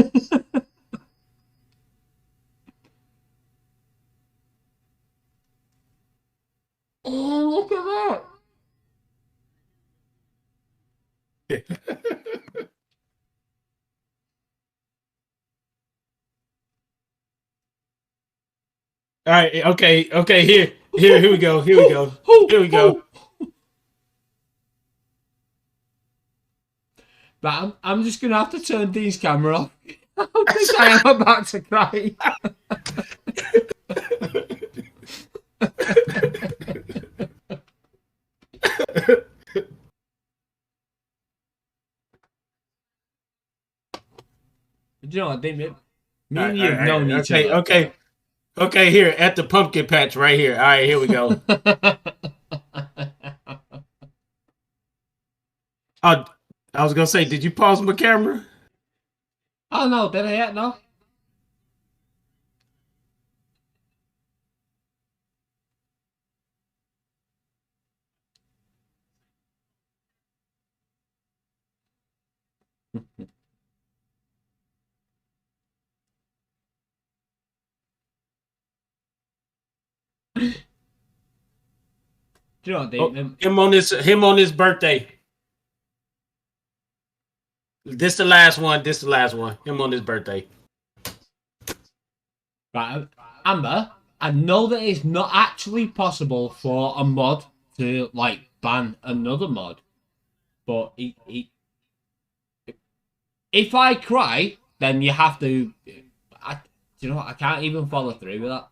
Speaker 1: Oh, look at that.
Speaker 2: All right, okay. Here we go. Here we go. Here we go.
Speaker 1: But I'm just gonna have to turn Dean's camera off. Because I am about to cry. Do you know what, Dean? Me and you have known each other.
Speaker 2: Okay. Here at the pumpkin patch, right here. All right, here we go. I was gonna say, did you pause my camera?
Speaker 1: Oh no, did I yet? No. Do you know what, Dean?
Speaker 2: Him on his birthday. This the last one. This the last one. Him on his birthday.
Speaker 1: Right, Amber, I know that it's not actually possible for a mod to like ban another mod, but if I cry, then you have to. You know what? I can't even follow through with that.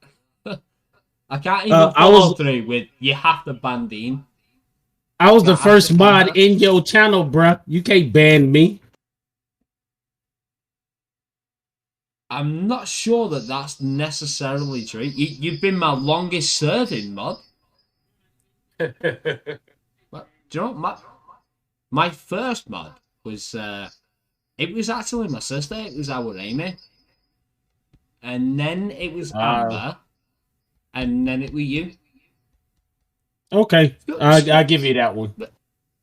Speaker 1: I can't even follow through with you have to ban Dean.
Speaker 2: I was the first mod in your channel, bruh. You can't ban me.
Speaker 1: I'm not sure that that's necessarily true. You've been my longest serving mod. But, do you know my first mod was it was actually my sister. It was our Amy, and then it was Amber, and then it was you.
Speaker 2: Okay, I'll give you that one.
Speaker 1: But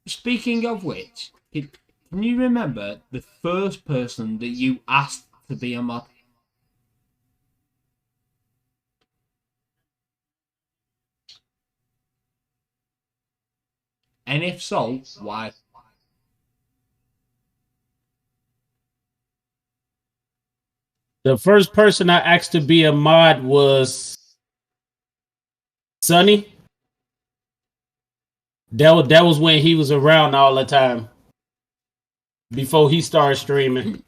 Speaker 1: speaking of which, can you remember the first person that you asked to be a mod? And if so, why?
Speaker 2: The first person I asked to be a mod was Sonny. That was when he was around all the time. Before he started streaming.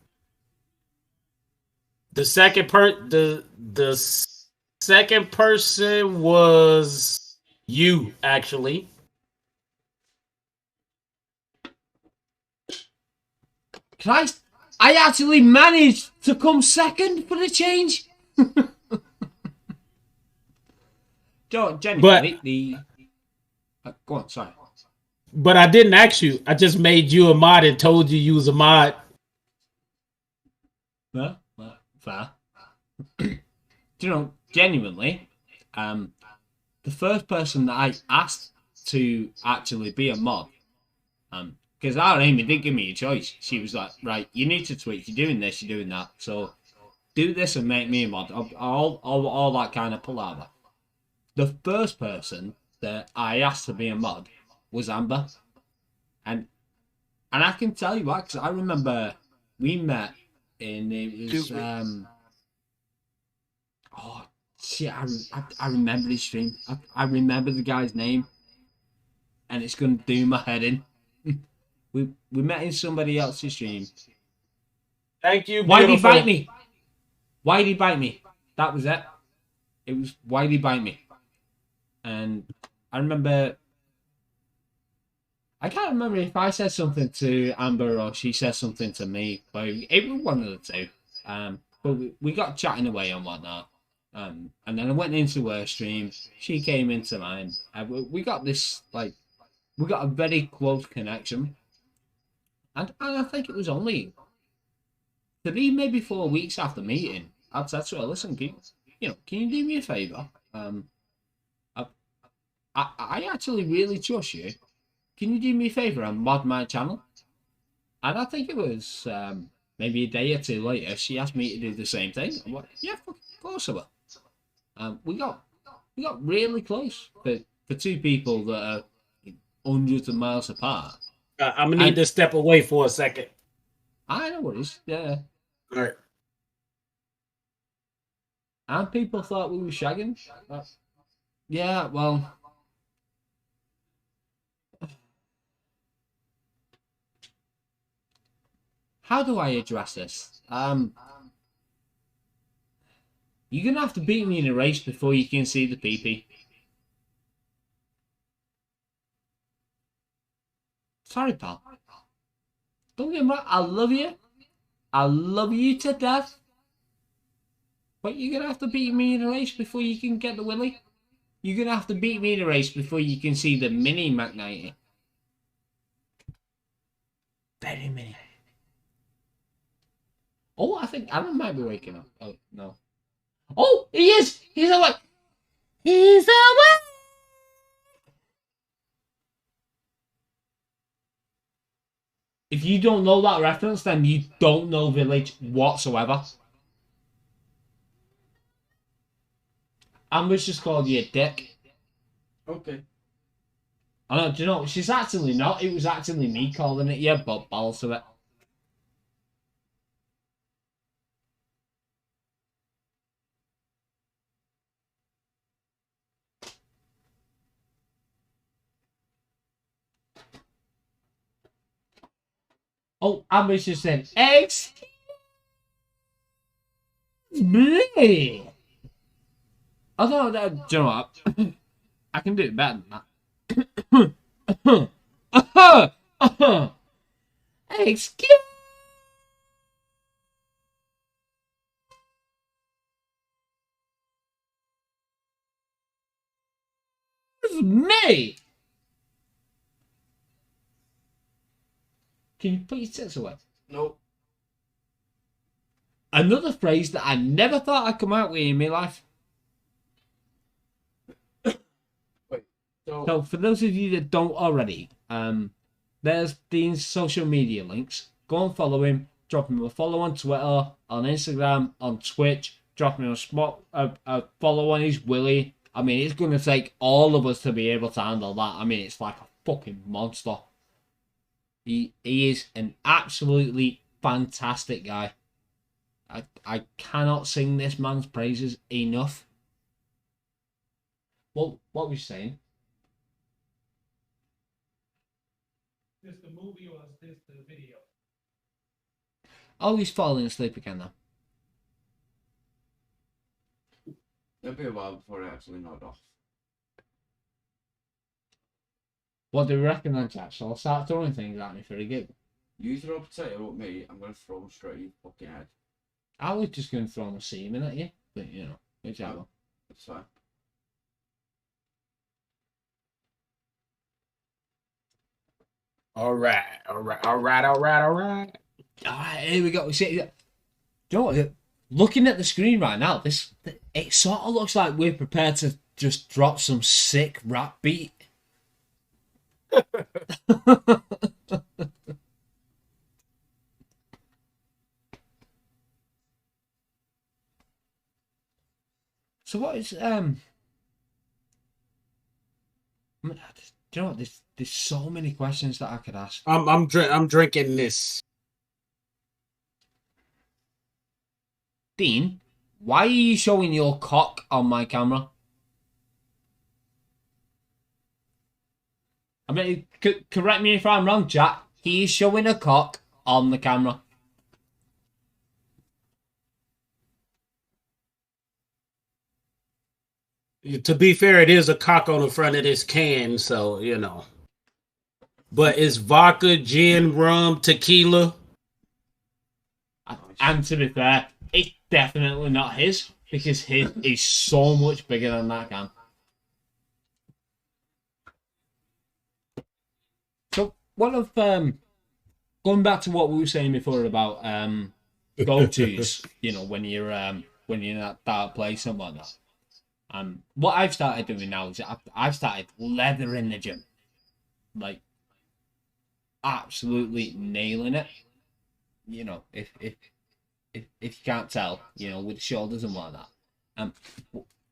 Speaker 2: The second second person was you, actually.
Speaker 1: Christ, I actually managed to come second for the change. Genuinely, go on, sorry.
Speaker 2: But I didn't ask you. I just made you a mod and told you was a mod.
Speaker 1: Well, fair. Do you know, genuinely, the first person that I asked to actually be a mod, because our Amy didn't give me a choice. She was like, right, you need to tweet. You're doing this, you're doing that. So do this and make me a mod. All that kind of palaver. The first person that I asked to be a mod was Amber. And I can tell you what, because I remember we met in, it was, oh, shit, I remember his stream. I remember the guy's name. And it's going to do my head in. We met in somebody else's stream.
Speaker 2: Thank you.
Speaker 1: Why did he bite me? Why did he bite me? That was it. it was Wiley by me, and I remember. I can't remember if I said something to Amber or she said something to me, but it was one of the two. But we got chatting away and whatnot. And then I went into her stream. She came into mine. We got this, like, we got a very close connection. And I think it was only 3, maybe 4 weeks after meeting. I said to her, listen, can you do me a favour? I actually really trust you. Can you do me a favour and mod my channel? And I think it was maybe a day or 2 later, she asked me to do the same thing. I'm like, yeah, of course I will. We got really close for 2 people that are hundreds of miles apart.
Speaker 2: I'm gonna need to step away for a second.
Speaker 1: I know what it is. Yeah.
Speaker 2: All right.
Speaker 1: And people thought we were shagging. Yeah, well. How do I address this? You're gonna have to beat me in a race before you can see the PP. Sorry, pal. Don't get me wrong, I love you. I love you to death. But you're gonna have to beat me in a race before you can get the Willy. You're gonna have to beat me in a race before you can see the mini Mac 90. Very mini. Oh, I think Aaron might be waking up. Oh, no. Oh, he is! He's awake! He's awake! If you don't know that reference, then you don't know Village whatsoever. Amber's just called you a dick.
Speaker 3: Okay.
Speaker 1: I know, do you know, she's actually not. It was actually me calling it you, but balls to it. Oh, Amber's just said, excuse me. I don't know, do you know what? I can do it better than that. Excuse me. Can you put your tits away?
Speaker 3: Nope.
Speaker 1: Another phrase that I never thought I'd come out with in my life.
Speaker 3: Wait.
Speaker 1: So for those of you that don't already, there's Dean's social media links. Go and follow him. Drop him a follow on Twitter, on Instagram, on Twitch. Drop him a follow on his Willy. I mean, it's going to take all of us to be able to handle that. I mean, it's like a fucking monster. He is an absolutely fantastic guy. I cannot sing this man's praises enough. Well, what was you saying?
Speaker 2: Is this the movie or is this the video?
Speaker 1: Oh, he's falling asleep again now.
Speaker 3: It'll be a while before I actually nod off.
Speaker 1: What do you reckon then, chat? So I'll start throwing things at me for a gig.
Speaker 3: You throw a potato at me, I'm going to throw them straight at your fucking head.
Speaker 1: I was just going to throw my semen at you, but you know, whichever.
Speaker 3: That's fine.
Speaker 2: All right.
Speaker 1: Alright, here we go. See, do you know what? Looking at the screen right now, it sort of looks like we're prepared to just drop some sick rap beat. So what is do you know what? There's so many questions that I could ask.
Speaker 2: I'm drinking this.
Speaker 1: Dean, why are you showing your cock on my camera? I mean, correct me if I'm wrong, chat. He's showing a cock on the camera.
Speaker 2: To be fair, it is a cock on the front of this can, so you know. But it's vodka, gin, rum, tequila.
Speaker 1: And to be fair, it's definitely not his because his is so much bigger than that can. So one of going back to what we were saying before about go-tos, you know, when you're in that dark place and whatnot. What I've started doing now is I've started leather in the gym, like absolutely nailing it. You know, if you can't tell, you know, with the shoulders and whatnot.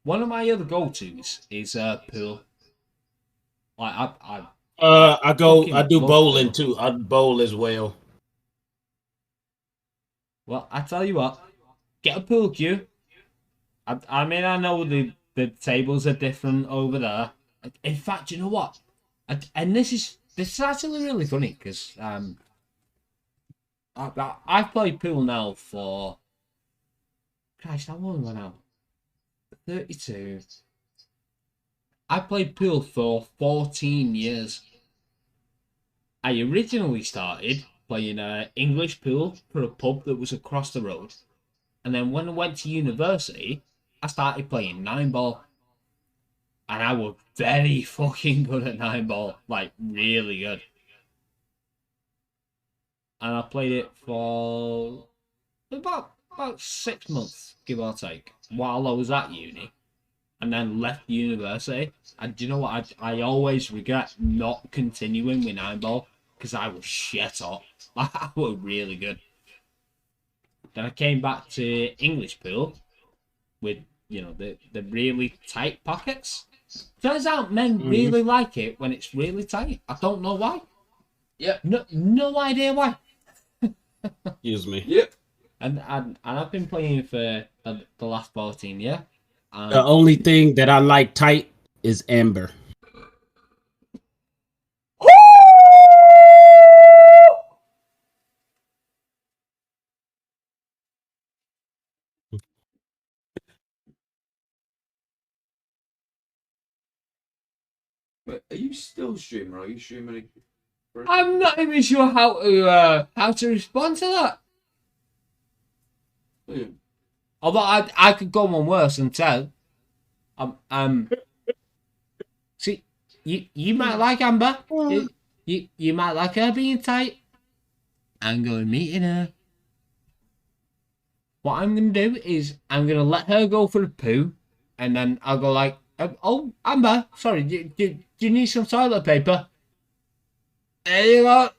Speaker 1: One of my other go-tos is pool. Like
Speaker 2: I do bowling
Speaker 1: pool.
Speaker 2: too. I bowl as well.
Speaker 1: Well, I tell you what, get a pool cue. I mean, I know the tables are different over there. In fact, you know what? And this is actually really funny because I've played pool now for, Christ, how long am I now? 32. I played pool for 14 years. I originally started playing English pool for a pub that was across the road. And then when I went to university, I started playing 9-ball. And I was very fucking good at 9-ball. Like, really good. And I played it for about 6 months, give or take, while I was at uni. And then left university. And do you know what? I always regret not continuing with 9-ball because I was shit hot. I was really good. Then I came back to English pool with, you know, the really tight pockets. Turns out men really like it when it's really tight. I don't know why.
Speaker 3: Yep.
Speaker 1: No idea why.
Speaker 2: Excuse me.
Speaker 3: Yep.
Speaker 1: And I've been playing for the last 14 years.
Speaker 2: The only thing that I like tight is amber.
Speaker 3: Wait, are you still streaming or are you streaming?
Speaker 1: I'm not even sure how to respond to that.
Speaker 3: Yeah.
Speaker 1: Although I could go on worse and tell. See, you might like Amber. You might like her being tight. I'm going meeting her. What I'm going to do is I'm going to let her go for a poo, and then I'll go like, oh, Amber, sorry, do you need some toilet paper? There you go.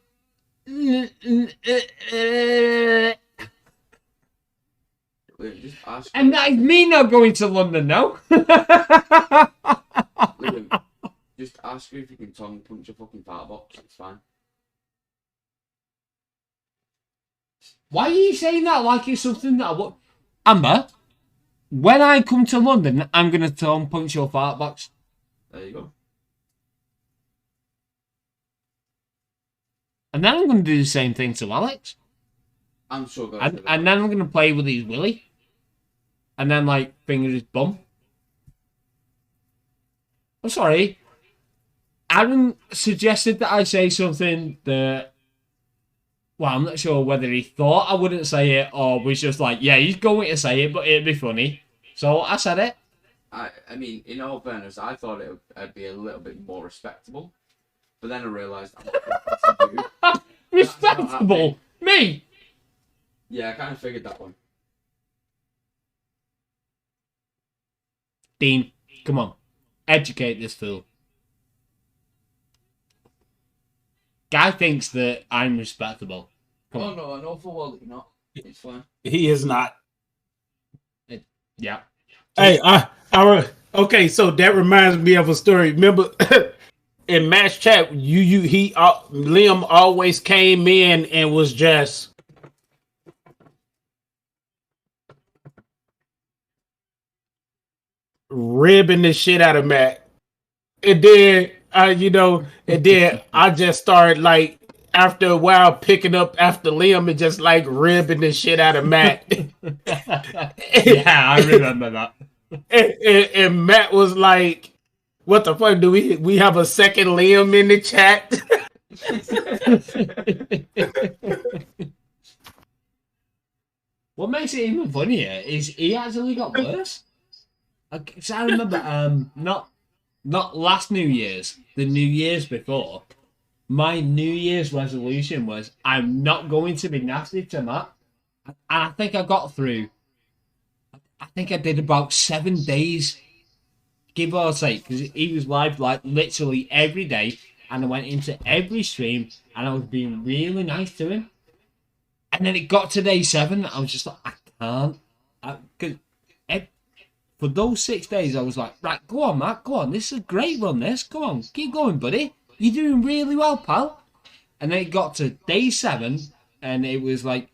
Speaker 3: Wait, just ask.
Speaker 1: And that is me not going to London now.
Speaker 3: Liam, just ask her if you can tongue punch a fucking fart box. It's fine.
Speaker 1: Why are you saying that like it's something that I would... Amber, when I come to London, I'm going to tongue punch your fart box.
Speaker 3: There you go.
Speaker 1: And then I'm going to do the same thing to Alex.
Speaker 3: I'm so glad.
Speaker 1: And then I'm going to play with his willy. And then, like, finger his bum. I'm sorry. Aaron suggested that I say something that... Well, I'm not sure whether he thought I wouldn't say it or was just like, yeah, he's going to say it, but it'd be funny. So I said it.
Speaker 3: I mean, in all fairness, I thought it'd be a little bit more respectable. But then I realised...
Speaker 1: Respectable? Me?
Speaker 3: Yeah, I kind of figured that one.
Speaker 1: Dean, come on. Educate this fool. Guy thinks that I'm respectable. Come on.
Speaker 3: No, I know full well that you're not. It's fine.
Speaker 2: He is not.
Speaker 1: Yeah.
Speaker 2: Hey, okay, so that reminds me of a story. Remember in Match Chat, Liam always came in and was just ribbing the shit out of Matt. And then I just started like after a while picking up after Liam and just like ribbing the shit out of Matt.
Speaker 1: Yeah, I remember that.
Speaker 2: And Matt was like, "What the fuck? Do we have a second Liam in the chat?"
Speaker 1: What makes it even funnier is he actually got worse. Cause I remember, not last New Year's, the New Year's before. My New Year's resolution was I'm not going to be nasty to Matt, and I think I got through. I think I did about 7 days, give or take, because he was live like literally every day, and I went into every stream, and I was being really nice to him. And then it got to day 7, I was just like, I can't, because for those 6 days, I was like, right, go on, Matt, go on, this is a great run, this, go on, keep going, buddy, you're doing really well, pal. And then it got to day 7, and it was like,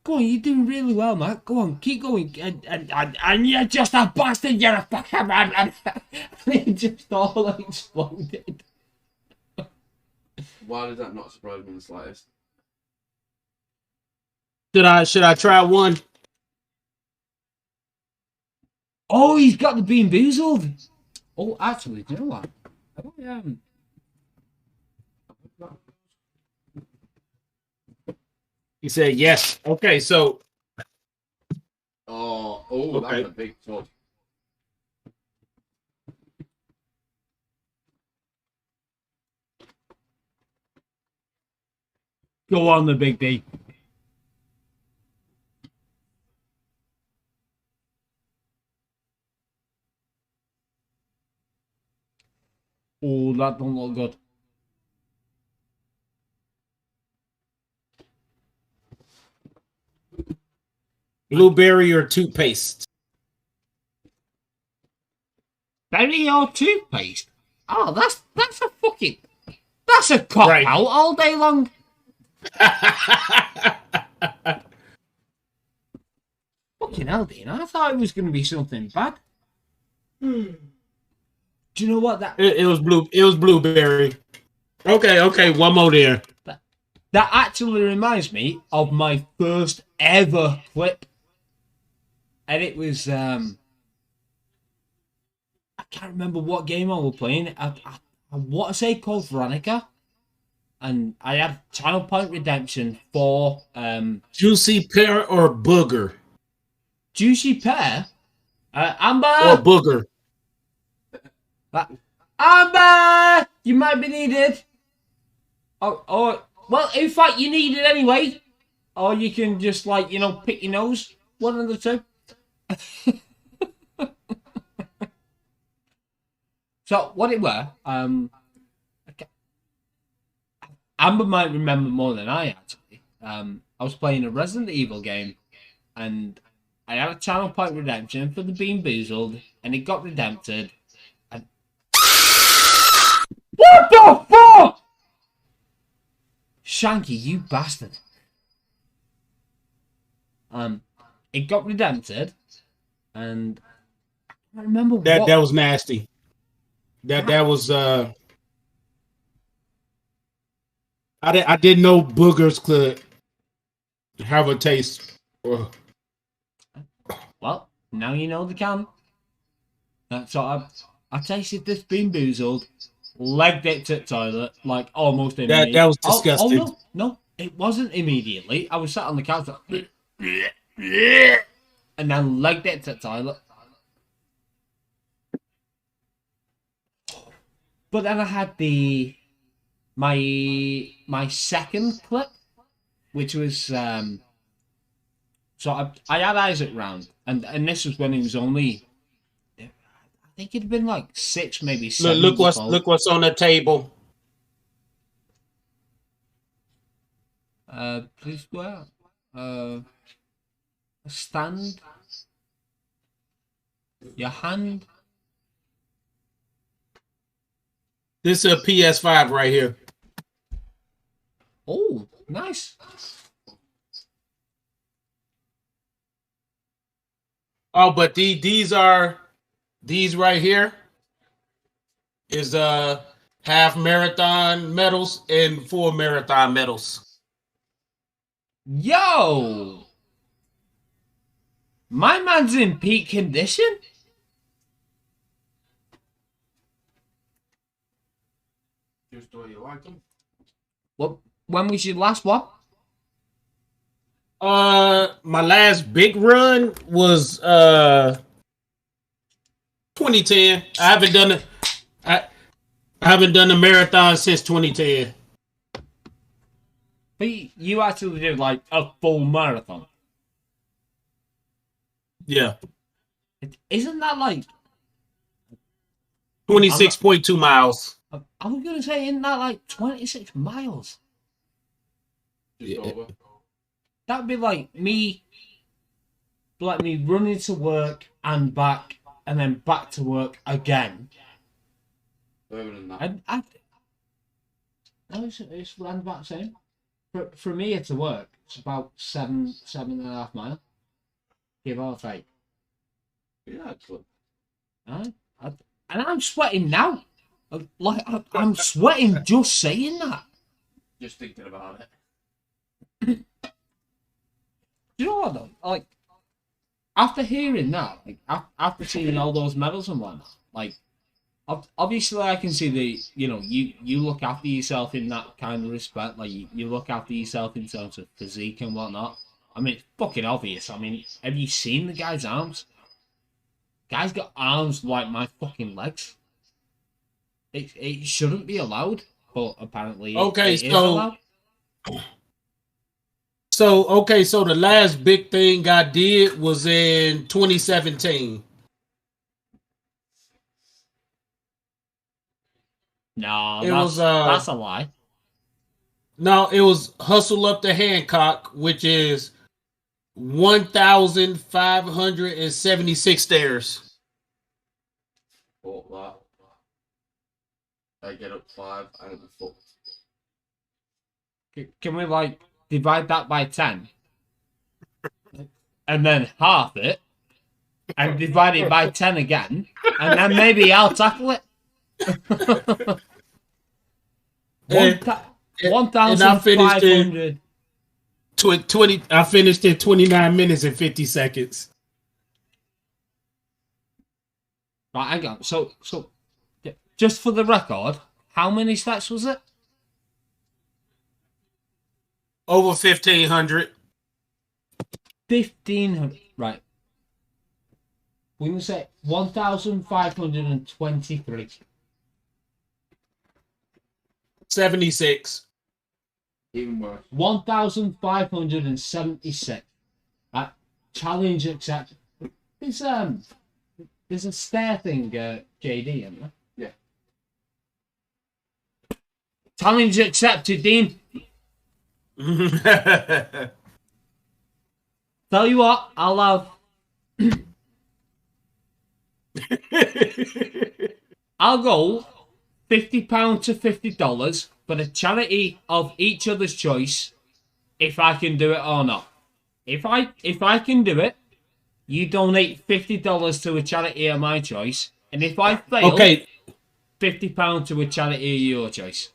Speaker 1: go on, you're doing really well, Matt. Go on, keep going. And you're just a bastard, you're a fucking man. And it just all exploded.
Speaker 3: Why did that not surprise me in the slightest?
Speaker 2: Should I try one?
Speaker 1: Oh, he's got the Bean Boozled. Oh, actually, do you know what?
Speaker 2: He said yes. Okay, so
Speaker 3: okay. That's a big thud.
Speaker 1: Go on, the Big D. Oh, that don't look good.
Speaker 2: blueberry or toothpaste?
Speaker 1: Berry or toothpaste? Oh, that's a fucking... That's a cop out all day long. Fucking hell, Dean. I thought it was going to be something bad. Do you know what that...
Speaker 2: It was blueberry. Okay, one more there.
Speaker 1: That actually reminds me of my first ever clip. And it was... I can't remember what game I was playing. I want to say called Veronica. And I had Channel Point Redemption for...
Speaker 2: Juicy Pear or Booger?
Speaker 1: Juicy Pear? Amber!
Speaker 2: Or Booger?
Speaker 1: Amber! You might be needed. Or, well, in fact, you need it anyway. Or you can just, like, you know, pick your nose. One of the two. So, what it were, Amber might remember more than I actually. I was playing a Resident Evil game, and I had a Channel Point Redemption for the Bean Boozled, and it got redempted. And... What the fuck? Shanky, you bastard. It got redempted, and I can't remember
Speaker 2: that was nasty. That was I didn't know boogers could have a taste. Ugh.
Speaker 1: Well, now you know they can. So I tasted this Bean Boozled, legged it to the toilet, like almost immediately.
Speaker 2: That was disgusting.
Speaker 1: Oh no, it wasn't immediately. I was sat on the couch like, and then legged it to the toilet. But then I had my second clip, which was so I had Isaac round, and this was when he was only, I think it'd been like 6, maybe 7.
Speaker 2: Look what's on the table.
Speaker 1: Please go out. A stand. Your hand.
Speaker 2: This is a PS5 right here.
Speaker 1: Oh, nice.
Speaker 2: Oh, but these right here is half marathon medals and full marathon medals.
Speaker 1: Yo, my man's in peak condition.
Speaker 3: Just the way you like them.
Speaker 1: Well, when was your last one?
Speaker 2: My last big run was 2010. I haven't done a marathon since 2010.
Speaker 1: But you actually did like a full marathon.
Speaker 2: Yeah.
Speaker 1: Isn't that like
Speaker 2: 26.2 miles.
Speaker 1: I was gonna say, isn't that like 26 miles?
Speaker 3: Just over.
Speaker 1: That'd be like me running to work and back, and then back to work again.
Speaker 3: Further than that.
Speaker 1: No, it's around about the same. For me to work, it's about 7.5 miles, give or take.
Speaker 3: Yeah, excellent.
Speaker 1: And I'm sweating now. I'm sweating just saying that.
Speaker 3: Just thinking about it.
Speaker 1: Do you know what though? Like, after hearing that, like after seeing all those medals and whatnot, like, obviously I can see you look after yourself in that kind of respect. Like, you look after yourself in terms of physique and whatnot. I mean, it's fucking obvious. I mean, have you seen the guy's arms? Guy's got arms like my fucking legs. It shouldn't be allowed, but apparently it is allowed.
Speaker 2: So the last big thing I did was in 2017.
Speaker 1: No, that's a lie.
Speaker 2: No, it was Hustle Up to Hancock, which is 1,576 stairs.
Speaker 3: Bought that. I get up 5 and it was fucked.
Speaker 1: Can we like divide that by 10? And then half it, and divide it by 10 again, and then maybe I'll tackle it. 1,500.
Speaker 2: 20. I finished in 29 minutes and 50 seconds.
Speaker 1: Right, hang on. So, just for the record, how many steps was it?
Speaker 2: Over 1,500.
Speaker 1: 1,500. Right. We can say 1,523.
Speaker 2: 76.
Speaker 3: Even worse.
Speaker 1: 1,576. Right. Challenge accepted. There's a stair thing, JD, isn't there?
Speaker 3: Yeah.
Speaker 1: Challenge accepted, Dean. Tell you what, I'll have. I'll go £50 to $50 for the charity of each other's choice, if I can do it or not. If I can do it, you donate $50 to a charity of my choice, and if I fail, £50 to a charity of your choice.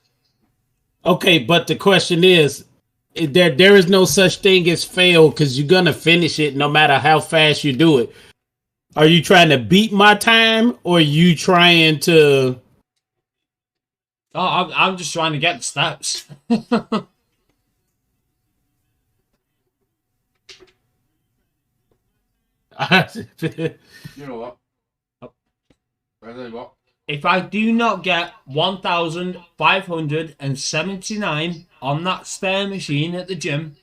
Speaker 2: Okay, but the question is, there is no such thing as fail, because you're gonna finish it no matter how fast you do it. Are you trying to beat my time, or are you trying to?
Speaker 1: Oh, I'm just trying to get the steps.
Speaker 3: You know what? I tell you what.
Speaker 1: If I do not get 1,579 on that stair machine at the gym,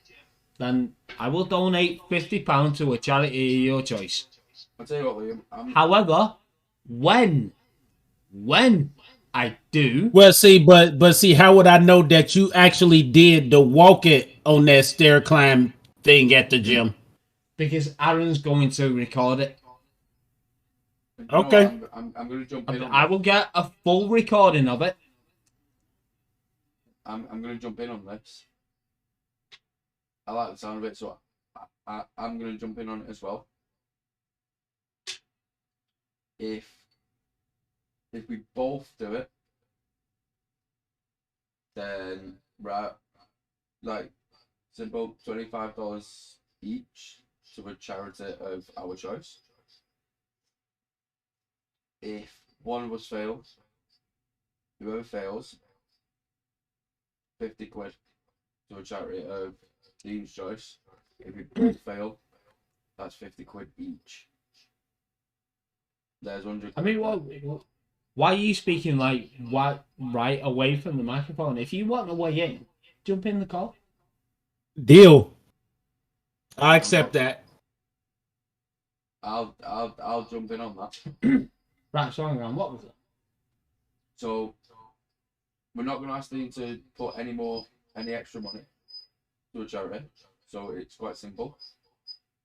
Speaker 1: then I will donate £50 to a charity of your choice.
Speaker 3: I'll tell you what, Liam.
Speaker 1: However, when I do,
Speaker 2: Well, see, how would I know that you actually did the walk it on that stair climb thing at the gym?
Speaker 1: Because Aaron's going to record it.
Speaker 2: Okay.
Speaker 3: I'm going to jump in.
Speaker 1: I will get a full recording of it.
Speaker 3: I'm going to jump in on this. I like the sound of it, so I'm going to jump in on it as well. If we both do it, then right, like simple $25 each to a charity of our choice. If one of us fails, whoever fails 50 quid to a charity of Dean's choice. If you both fail, that's 50 quid each. There's 100
Speaker 1: I mean, why are you speaking like right away from the microphone? If you want to weigh in, jump in the call.
Speaker 2: Deal. I accept that.
Speaker 3: I'll jump in on that.
Speaker 1: Right, so hang on, what was it?
Speaker 3: So we're not going to ask Dean to put any extra money to a charity. So it's quite simple.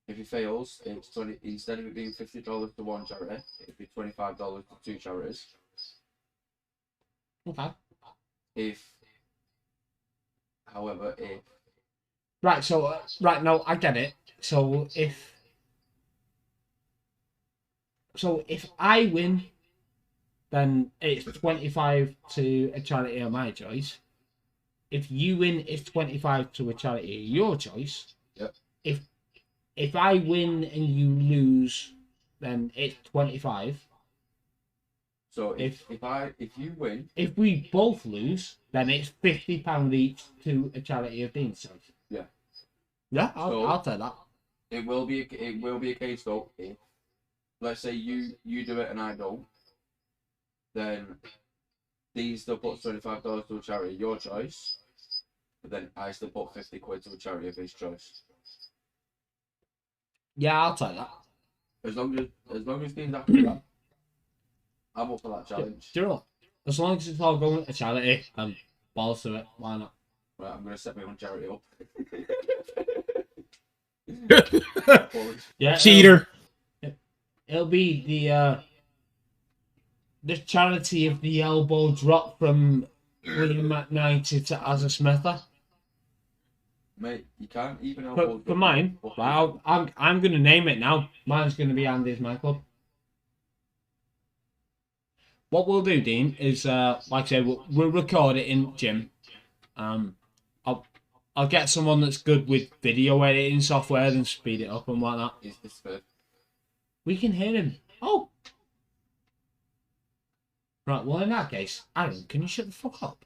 Speaker 3: If he fails, it's 20. Instead of it being $50 to one charity, it'd be $25 to two charities.
Speaker 1: Okay.
Speaker 3: However,
Speaker 1: right, so no, I get it. So if I win, then it's 25 to a charity of my choice. If you win, it's 25 to a charity of your choice.
Speaker 3: Yep.
Speaker 1: If I win and you lose, then it's 25.
Speaker 3: So if you win,
Speaker 1: if we both lose, then it's £50 each to a charity of Dean's choice.
Speaker 3: Yeah.
Speaker 1: Yeah, I'll take that.
Speaker 3: It will be a case though. If let's say you do it and I don't, then Dean still puts $25 to a charity of your choice, but then I still put 50 quid to a charity of his choice.
Speaker 1: Yeah, I'll take that.
Speaker 3: As long as Dean's happy with that, I'm up for that challenge.
Speaker 1: Do you know what? As long as it's all going to charity, balls to it. Why not?
Speaker 3: Right, I'm gonna set my own charity up.
Speaker 1: Yeah,
Speaker 2: Cheater.
Speaker 1: It'll be the charity of the elbow drop from William McKnighty to Azza Smither.
Speaker 3: Mate, you can't even elbow
Speaker 1: For mine, well, I'm going to name it now. Mine's going to be Andy's My Club. What we'll do, Dean, is like I said, we'll record it in Jim. I'll get someone that's good with video editing software and speed it up and whatnot.
Speaker 3: Is this fair?
Speaker 1: We can hear him. Oh. Right, well, in that case, Aaron, can you shut the fuck up?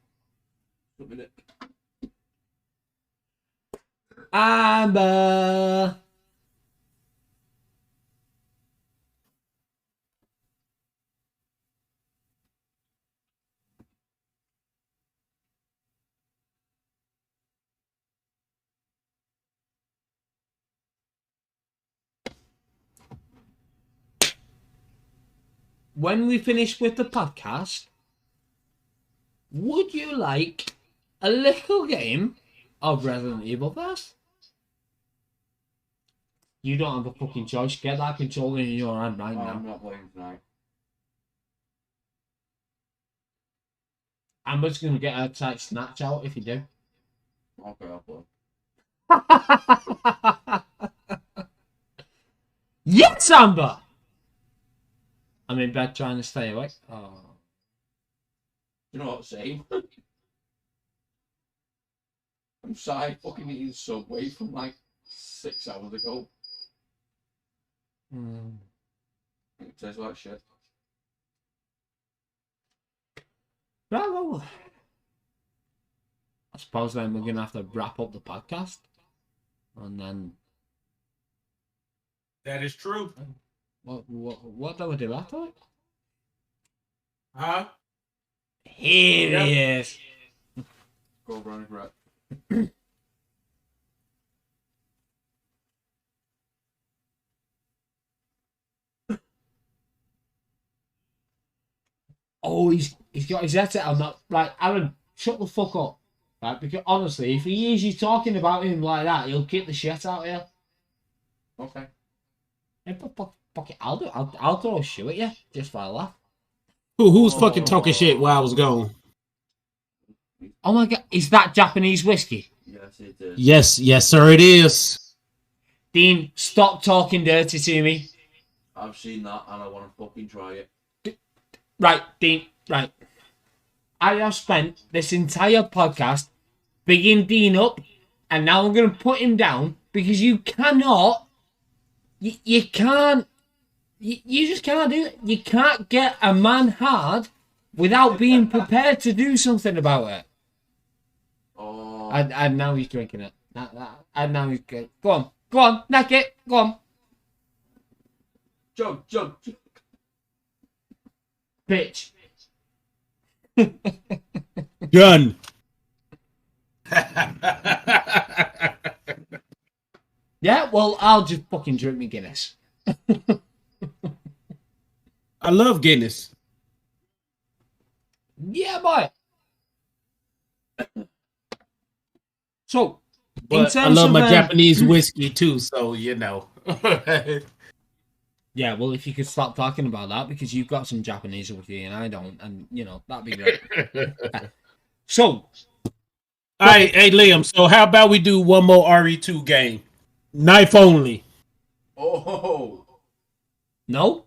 Speaker 3: 1 minute.
Speaker 1: Amber. When we finish with the podcast, would you like a little game of Resident Evil Verse? You don't have a fucking choice. Get that controller in your hand right now.
Speaker 3: I'm not playing tonight.
Speaker 1: Amber's going to get her tight snatch out if you do.
Speaker 3: Okay, I'll play.
Speaker 1: Yes, Amber! I'm in bed trying to stay awake. Oh.
Speaker 3: You know what I'm saying? I'm sorry, fucking eating Subway from like 6 hours ago. It tastes like shit.
Speaker 1: Right, well, I suppose then we're going to have to wrap up the podcast. And then...
Speaker 2: That is true.
Speaker 1: What do we do after it?
Speaker 2: Huh?
Speaker 1: Here he is.
Speaker 3: Go, Brownie, right.
Speaker 1: Oh, he's got his headset on that. Right, Aaron, shut the fuck up. Right, because honestly, if he hears you talking about him like that, he'll kick the shit out of you.
Speaker 3: Okay.
Speaker 1: Hey, fuck it, I'll throw a shoe at you just for a laugh.
Speaker 2: Who's fucking talking shit while I was gone?
Speaker 1: Oh my god, is that Japanese whiskey?
Speaker 3: Yes, it is.
Speaker 2: Yes, sir, it is.
Speaker 1: Dean, stop talking dirty to me.
Speaker 3: I've seen that and I want to fucking try it.
Speaker 1: Right, Dean, right. I have spent this entire podcast bigging Dean up, and now I'm going to put him down because you cannot. You can't. You just can't do it. You can't get a man hard without being prepared to do something about it. And now he's drinking it. And now he's good. Go on, neck it. Go on.
Speaker 3: Jug.
Speaker 1: Bitch.
Speaker 2: Gun.
Speaker 1: Yeah, well, I'll just fucking drink me Guinness.
Speaker 2: I love Guinness.
Speaker 1: Yeah, boy. So,
Speaker 2: But I love my Japanese whiskey too, so you know.
Speaker 1: Yeah, well, if you could stop talking about that, because you've got some Japanese whiskey and I don't, and you know that'd be great. So,
Speaker 2: hey, Liam. So how about we do one more RE2 game? Knife only.
Speaker 3: Oh.
Speaker 1: No?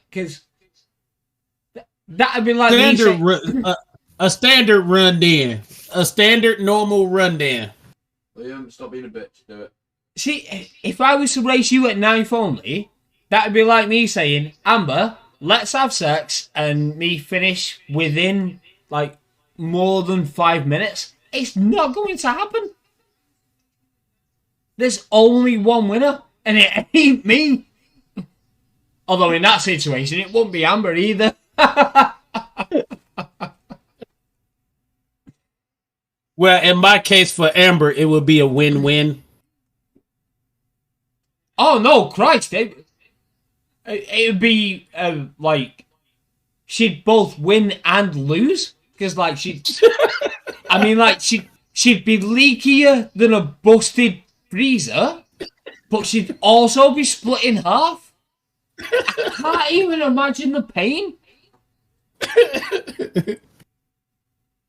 Speaker 1: Because that'd be like
Speaker 2: a standard run in. A standard normal run in.
Speaker 3: Liam, stop being a bitch. Do it.
Speaker 1: See, if I was to race you at knife only, that'd be like me saying, Amber, let's have sex, and me finish within, like, more than 5 minutes. It's not going to happen. There's only one winner, and it ain't me. Although in that situation, it won't be Amber either.
Speaker 2: Well, in my case for Amber, it would be a win-win.
Speaker 1: Oh, no, Christ. It would be, like, she'd both win and lose. Because, like, I mean, like, she'd be leakier than a busted freezer, but she'd also be split in half. I can't even imagine the pain.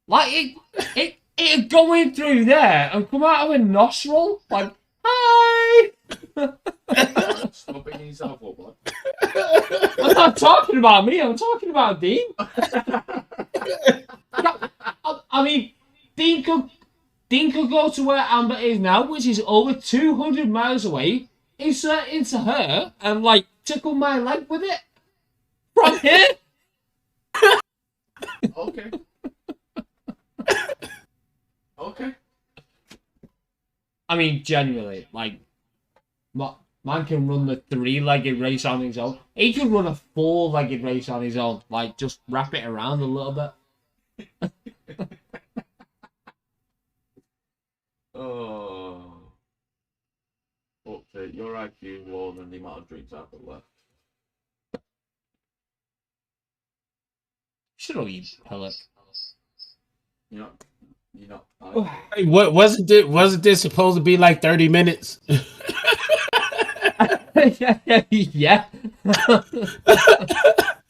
Speaker 1: Like, it'd go in through there and come out of a nostril, like, hi!
Speaker 3: Stop picking yourself up, man.
Speaker 1: I'm not talking about me, I'm talking about Dean. I mean, Dean could go to where Amber is now, which is over 200 miles away, insert into her, and, like, tickle my leg with it. From here.
Speaker 3: Okay. Okay.
Speaker 1: I mean, genuinely, like, man can run the 3-legged race on his own. He can run a 4-legged race on his own. Like, just wrap it around a little bit.
Speaker 3: Oh. Update. Your IQ is lower than the amount of drinks I've got left.
Speaker 1: Should have eaten pellet.
Speaker 3: You're not.
Speaker 2: Hey, what wasn't this supposed to be like 30 minutes?
Speaker 1: Yeah.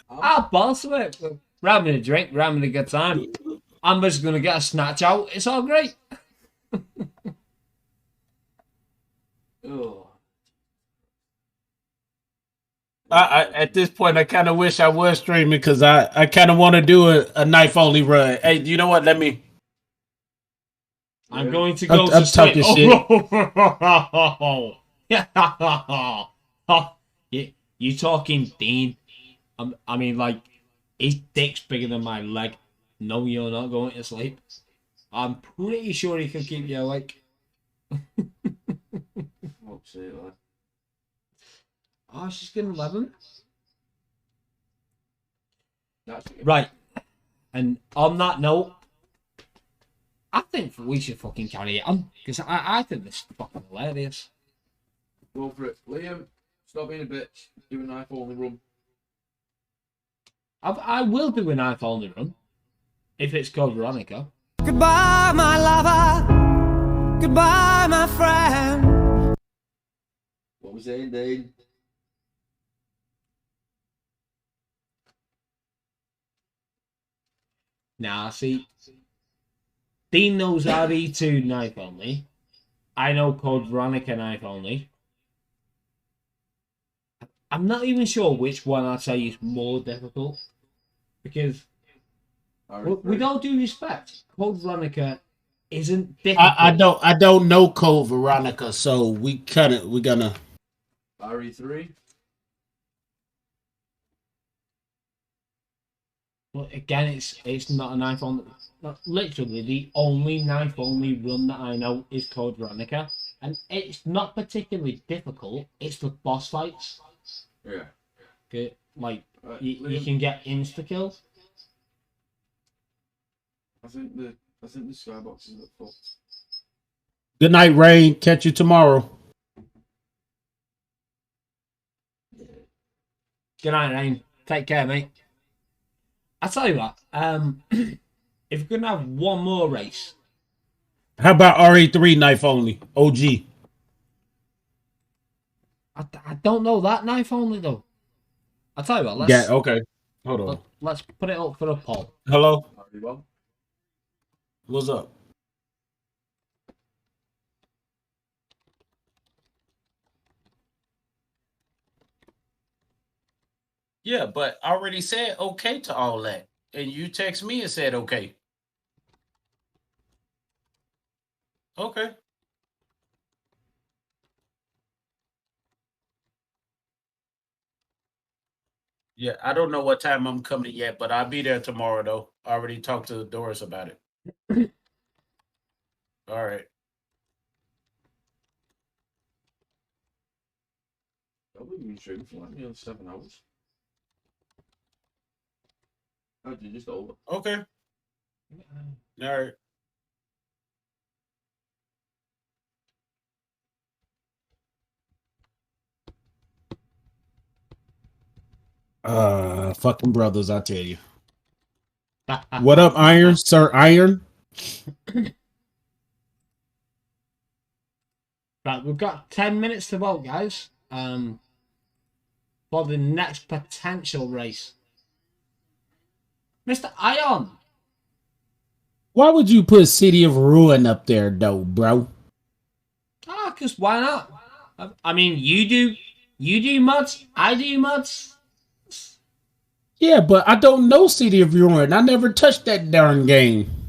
Speaker 1: I'll boss of it. We're having a drink, we're having a good time. Amber's gonna get a snatch out. It's all great.
Speaker 3: Oh.
Speaker 2: At this point, I kind of wish I was streaming because I kind of want to do a knife only run. Hey, you know what? Let me.
Speaker 1: I'm going to go
Speaker 2: I'm
Speaker 1: to sleep.
Speaker 2: talking
Speaker 1: shit. You talking, Dean? I mean, like, his dick's bigger than my leg. No, you're not going to sleep. I'm pretty sure he can keep you awake.
Speaker 3: Oh, see you later.
Speaker 1: Oh, she's getting 11.
Speaker 3: That's it.
Speaker 1: Right. And on that note, I think we should fucking carry it on. Because I think this is fucking hilarious.
Speaker 3: Go for it. Liam, stop being a bitch. Do a knife only run.
Speaker 1: I will do an iPhone run. If it's called Veronica.
Speaker 4: Goodbye, my lover. Goodbye, my friend.
Speaker 3: What was saying, Dean?
Speaker 1: Nah, see. Dean knows RE2 knife only. I know code Veronica knife only. I'm not even sure which one I'd say is more difficult. Because with all due respect, code Veronica isn't difficult.
Speaker 2: I don't know Code Veronica, so we're gonna.
Speaker 3: RE3.
Speaker 1: But again, it's not an iPhone. literally the only knife-only run that I know is Code Veronica, and it's not particularly difficult. It's the boss fights.
Speaker 3: Yeah.
Speaker 1: Okay, like you
Speaker 3: Liam,
Speaker 1: can get insta kills.
Speaker 3: I think the skyboxes are full.
Speaker 2: Good night, Rain. Catch you tomorrow.
Speaker 1: Good night, Rain. Take care, mate. I tell you what, if we're gonna have one more race,
Speaker 2: How about RE3 knife only? OG.
Speaker 1: I don't know that knife only though. I tell you what,
Speaker 2: Yeah, okay. Hold on.
Speaker 1: let's put it up for a poll.
Speaker 2: Hello?
Speaker 3: Very well.
Speaker 2: What's up? Yeah, but I already said okay to all that. And you text me and said okay. Okay. Yeah, I don't know what time I'm coming yet, but I'll be there tomorrow though. I already talked to Doris about it. All right.
Speaker 3: Probably been shooting for like nearly 7 hours. How did you just over?
Speaker 2: Okay. All right. Fucking brothers, I tell you. What up, Iron? Sir Iron?
Speaker 1: Right, we've got 10 minutes to vote, guys. For the next potential race. Mr. Ion.
Speaker 2: Why would you put City of Ruin up there, though, bro?
Speaker 1: Because why not? I mean, you do mods, I do mods.
Speaker 2: Yeah, but I don't know City of Ruin. I never touched that darn game.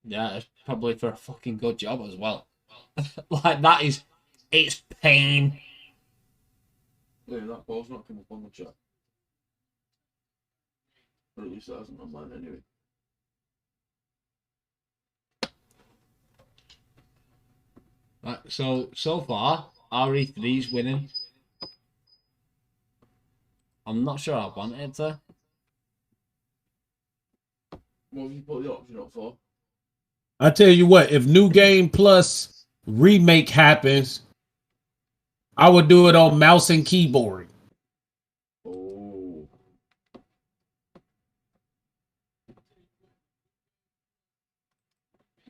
Speaker 1: Yeah, it's probably for a fucking good job as well. Like, it's pain.
Speaker 3: Yeah, that ball's not come up on the chat. Or at least it hasn't on mine anyway.
Speaker 1: Right, so far, RE3's winning. I'm not sure I want it to.
Speaker 3: What have you put the option up for?
Speaker 2: I tell you what, if New Game Plus remake happens, I would do it on mouse and keyboard.
Speaker 3: Oh.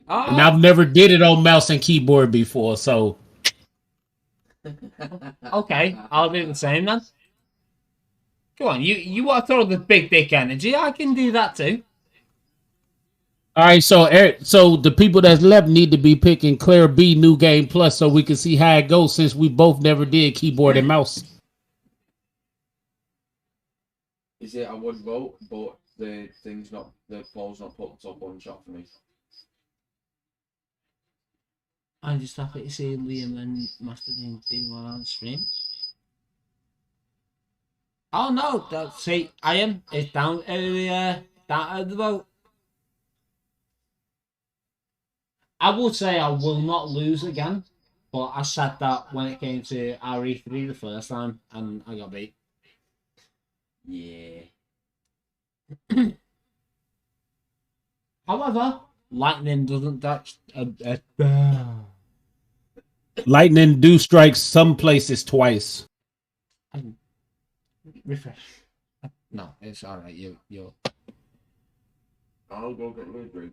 Speaker 2: And I've never did it on mouse and keyboard before, so.
Speaker 1: Okay, I'll do the same then. Go on, you want to throw the big dick energy? I can do that too.
Speaker 2: All right, so the people that's left need to be picking Claire B New Game Plus so we can see how it goes since we both never did keyboard and mouse.
Speaker 3: Is it I would vote, but the ball's not put the top one shot for me.
Speaker 1: I'm just happy to see Liam and MasterDean do one on stream. Oh no, see, Ian, it's down to the vote. I would say I will not lose again, but I said that when it came to RE3 the first time, and I got beat.
Speaker 3: Yeah.
Speaker 1: However, lightning doesn't touch.
Speaker 2: Lightning do strike some places twice.
Speaker 1: Refresh. No, it's all right. You're.
Speaker 3: I'll go get you a drink.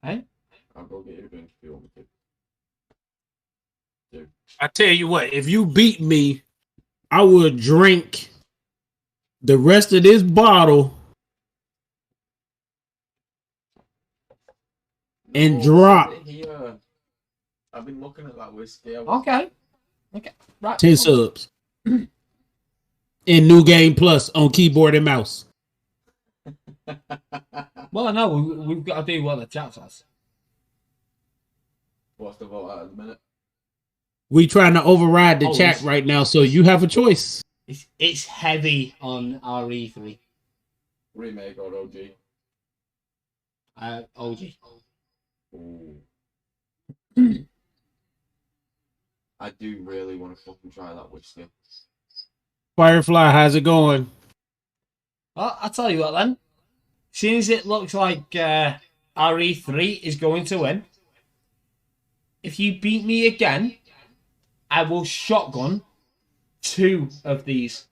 Speaker 1: Hey?
Speaker 3: I'll go get you a drink if you want me to.
Speaker 2: I tell you what, if you beat me, I would drink the rest of this bottle and drop
Speaker 3: Here. I've been looking at that whiskey.
Speaker 1: Okay. Right.
Speaker 2: 10 subs in New Game Plus on keyboard and mouse.
Speaker 1: Well, no, we've got to do what the chat says.
Speaker 3: What's the vote at the minute?
Speaker 2: We trying to override the chat right now, so you have a choice.
Speaker 1: It's heavy on RE3.
Speaker 3: Remake or OG?
Speaker 1: OG.
Speaker 3: Ooh. I do really want to fucking try that whiskey.
Speaker 2: Firefly, how's it going?
Speaker 1: Well, I'll tell you what then. Seeing as it looks like RE3 is going to win, if you beat me again, I will shotgun 2 of these.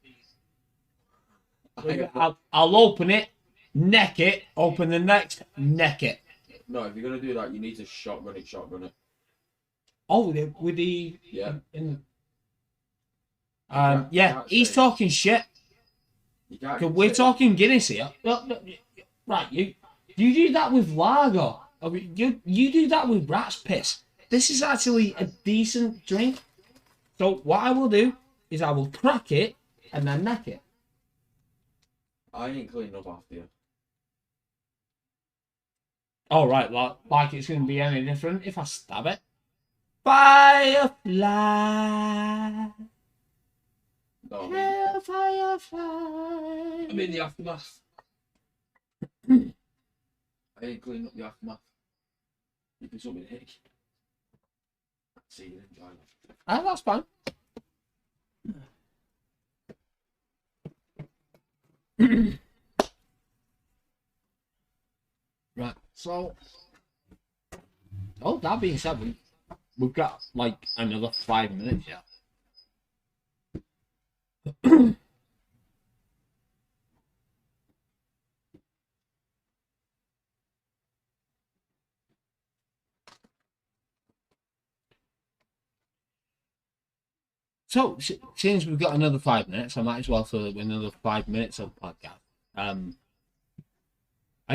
Speaker 1: I'll open it, neck it, open the next, neck it.
Speaker 3: No, if you're going to do that, you need to shotgun it.
Speaker 1: Oh, with the...
Speaker 3: Yeah.
Speaker 1: Yeah, he's talking shit. We're talking Guinness here. Right, you do that with lager. I mean, you do that with rat's piss. This is actually a decent drink. So what I will do is I will crack it and then neck it.
Speaker 3: I ain't cleaning up after you.
Speaker 1: All right, like it's going to be any different if I stab it. Firefly.
Speaker 3: No,
Speaker 1: Firefly.
Speaker 3: I'm in the aftermath. I ain't cleaning up the aftermath. You can suck me the dick. See you enjoy it.
Speaker 1: That's fine. Right, so... Oh, that being said, we've got like another 5 minutes yet. So, since we've got another 5 minutes, I might as well fill it with another 5 minutes of podcast. And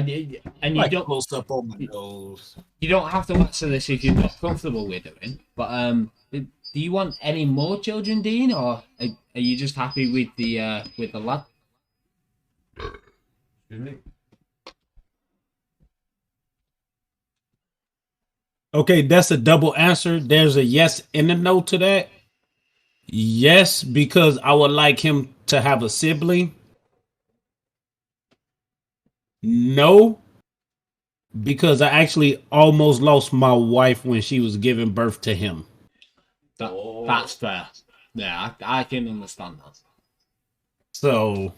Speaker 1: you
Speaker 2: Like
Speaker 1: don't
Speaker 2: close up on my nose.
Speaker 1: You don't have to answer this if you're not comfortable with doing. But do you want any more children, Dean, or are you just happy with the lad?
Speaker 3: Excuse me?
Speaker 2: Okay, that's a double answer. There's a yes and a no to that. Yes, because I would like him to have a sibling. No, because I actually almost lost my wife when she was giving birth to him.
Speaker 1: That's fair. Yeah, I can understand that.
Speaker 2: So,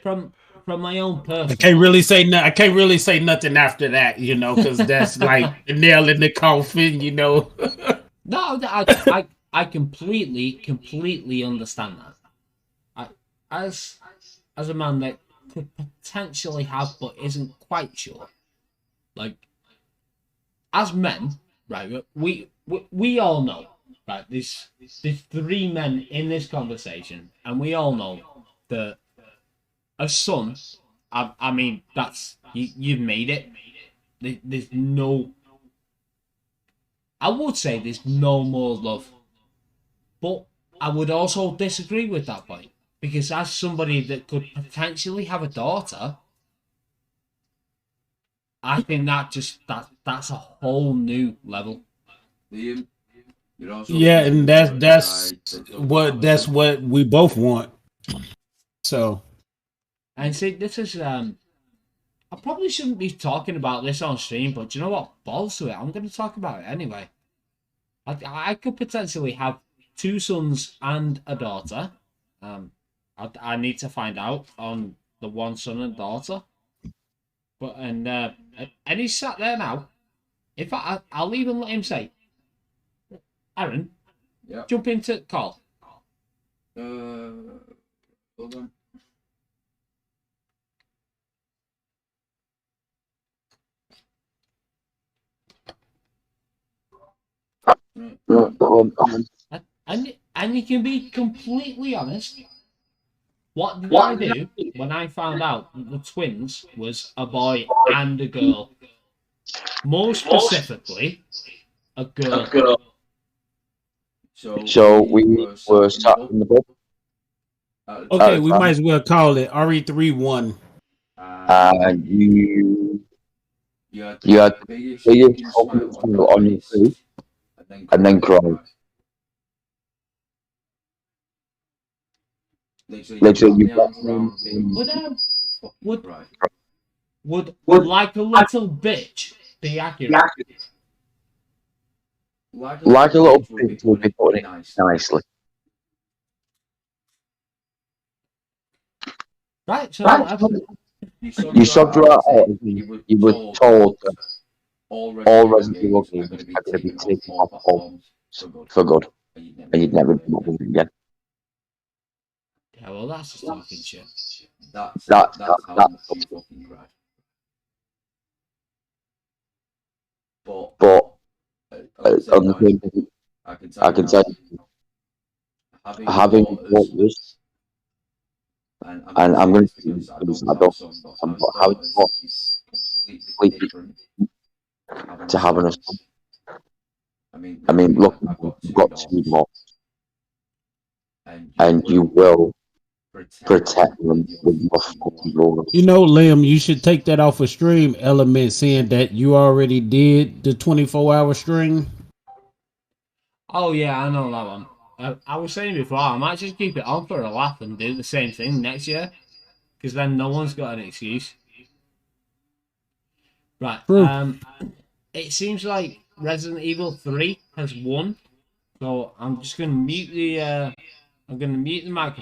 Speaker 1: From my own personal...
Speaker 2: I can't really say nothing after that, because that's like the nail in the coffin,
Speaker 1: No, I completely understand that. As a man that could potentially have but isn't quite sure, like, as men, right? We all know, right? There's 3 men in this conversation, and we all know that a son. I mean, that's you've made it. There's no. I would say there's no more love, but I would also disagree with that point, because as somebody that could potentially have a daughter, I think that's a whole new level.
Speaker 3: Liam,
Speaker 2: yeah, and that's what we both want. So,
Speaker 1: and see, this is I probably shouldn't be talking about this on stream, but do you know what? Balls to it. I'm going to talk about it anyway. I could potentially have 2 sons and a daughter. I need to find out on the one son and daughter. But and he's sat there now. In fact, I'll even let him say, Aaron,
Speaker 3: yeah.
Speaker 1: Jump into call.
Speaker 3: Hold on.
Speaker 1: And you can be completely honest. What did I do when I found out that the twins was a boy and a girl? More specifically, a girl.
Speaker 5: So we were sat in the book.
Speaker 2: Okay, we might as well call it RE31.
Speaker 5: And you had the biggest smile on your face, and then cried. Literally, you got them.
Speaker 1: Would like a little bitch be accurate?
Speaker 5: Like a little bitch will be putting it nicely.
Speaker 1: Right, so
Speaker 5: You subbed her out. You were told that all Resident Evil games are going to be taken off platforms for good, and you'd never be able to again.
Speaker 1: yeah, well, that's just talking shit.
Speaker 3: That's
Speaker 5: That
Speaker 3: how much you fucking cried.
Speaker 5: But
Speaker 3: on the same point, I can tell you, having daughters, and I'm going to say this because I don't have a son, but having daughters is completely different
Speaker 5: to having a son.
Speaker 3: I mean,
Speaker 5: I mean, look, you've got two more, and you will protect them with your fucking roller.
Speaker 2: You know, Liam, you should take that off a stream element, saying that you already did the 24-hour stream.
Speaker 1: Oh yeah, I know that one. I was saying before, I might just keep it on for a laugh and do the same thing next year, because then no one's got an excuse. Right.
Speaker 2: True.
Speaker 1: It seems like Resident Evil 3 has won, so I'm just gonna mute the microphone.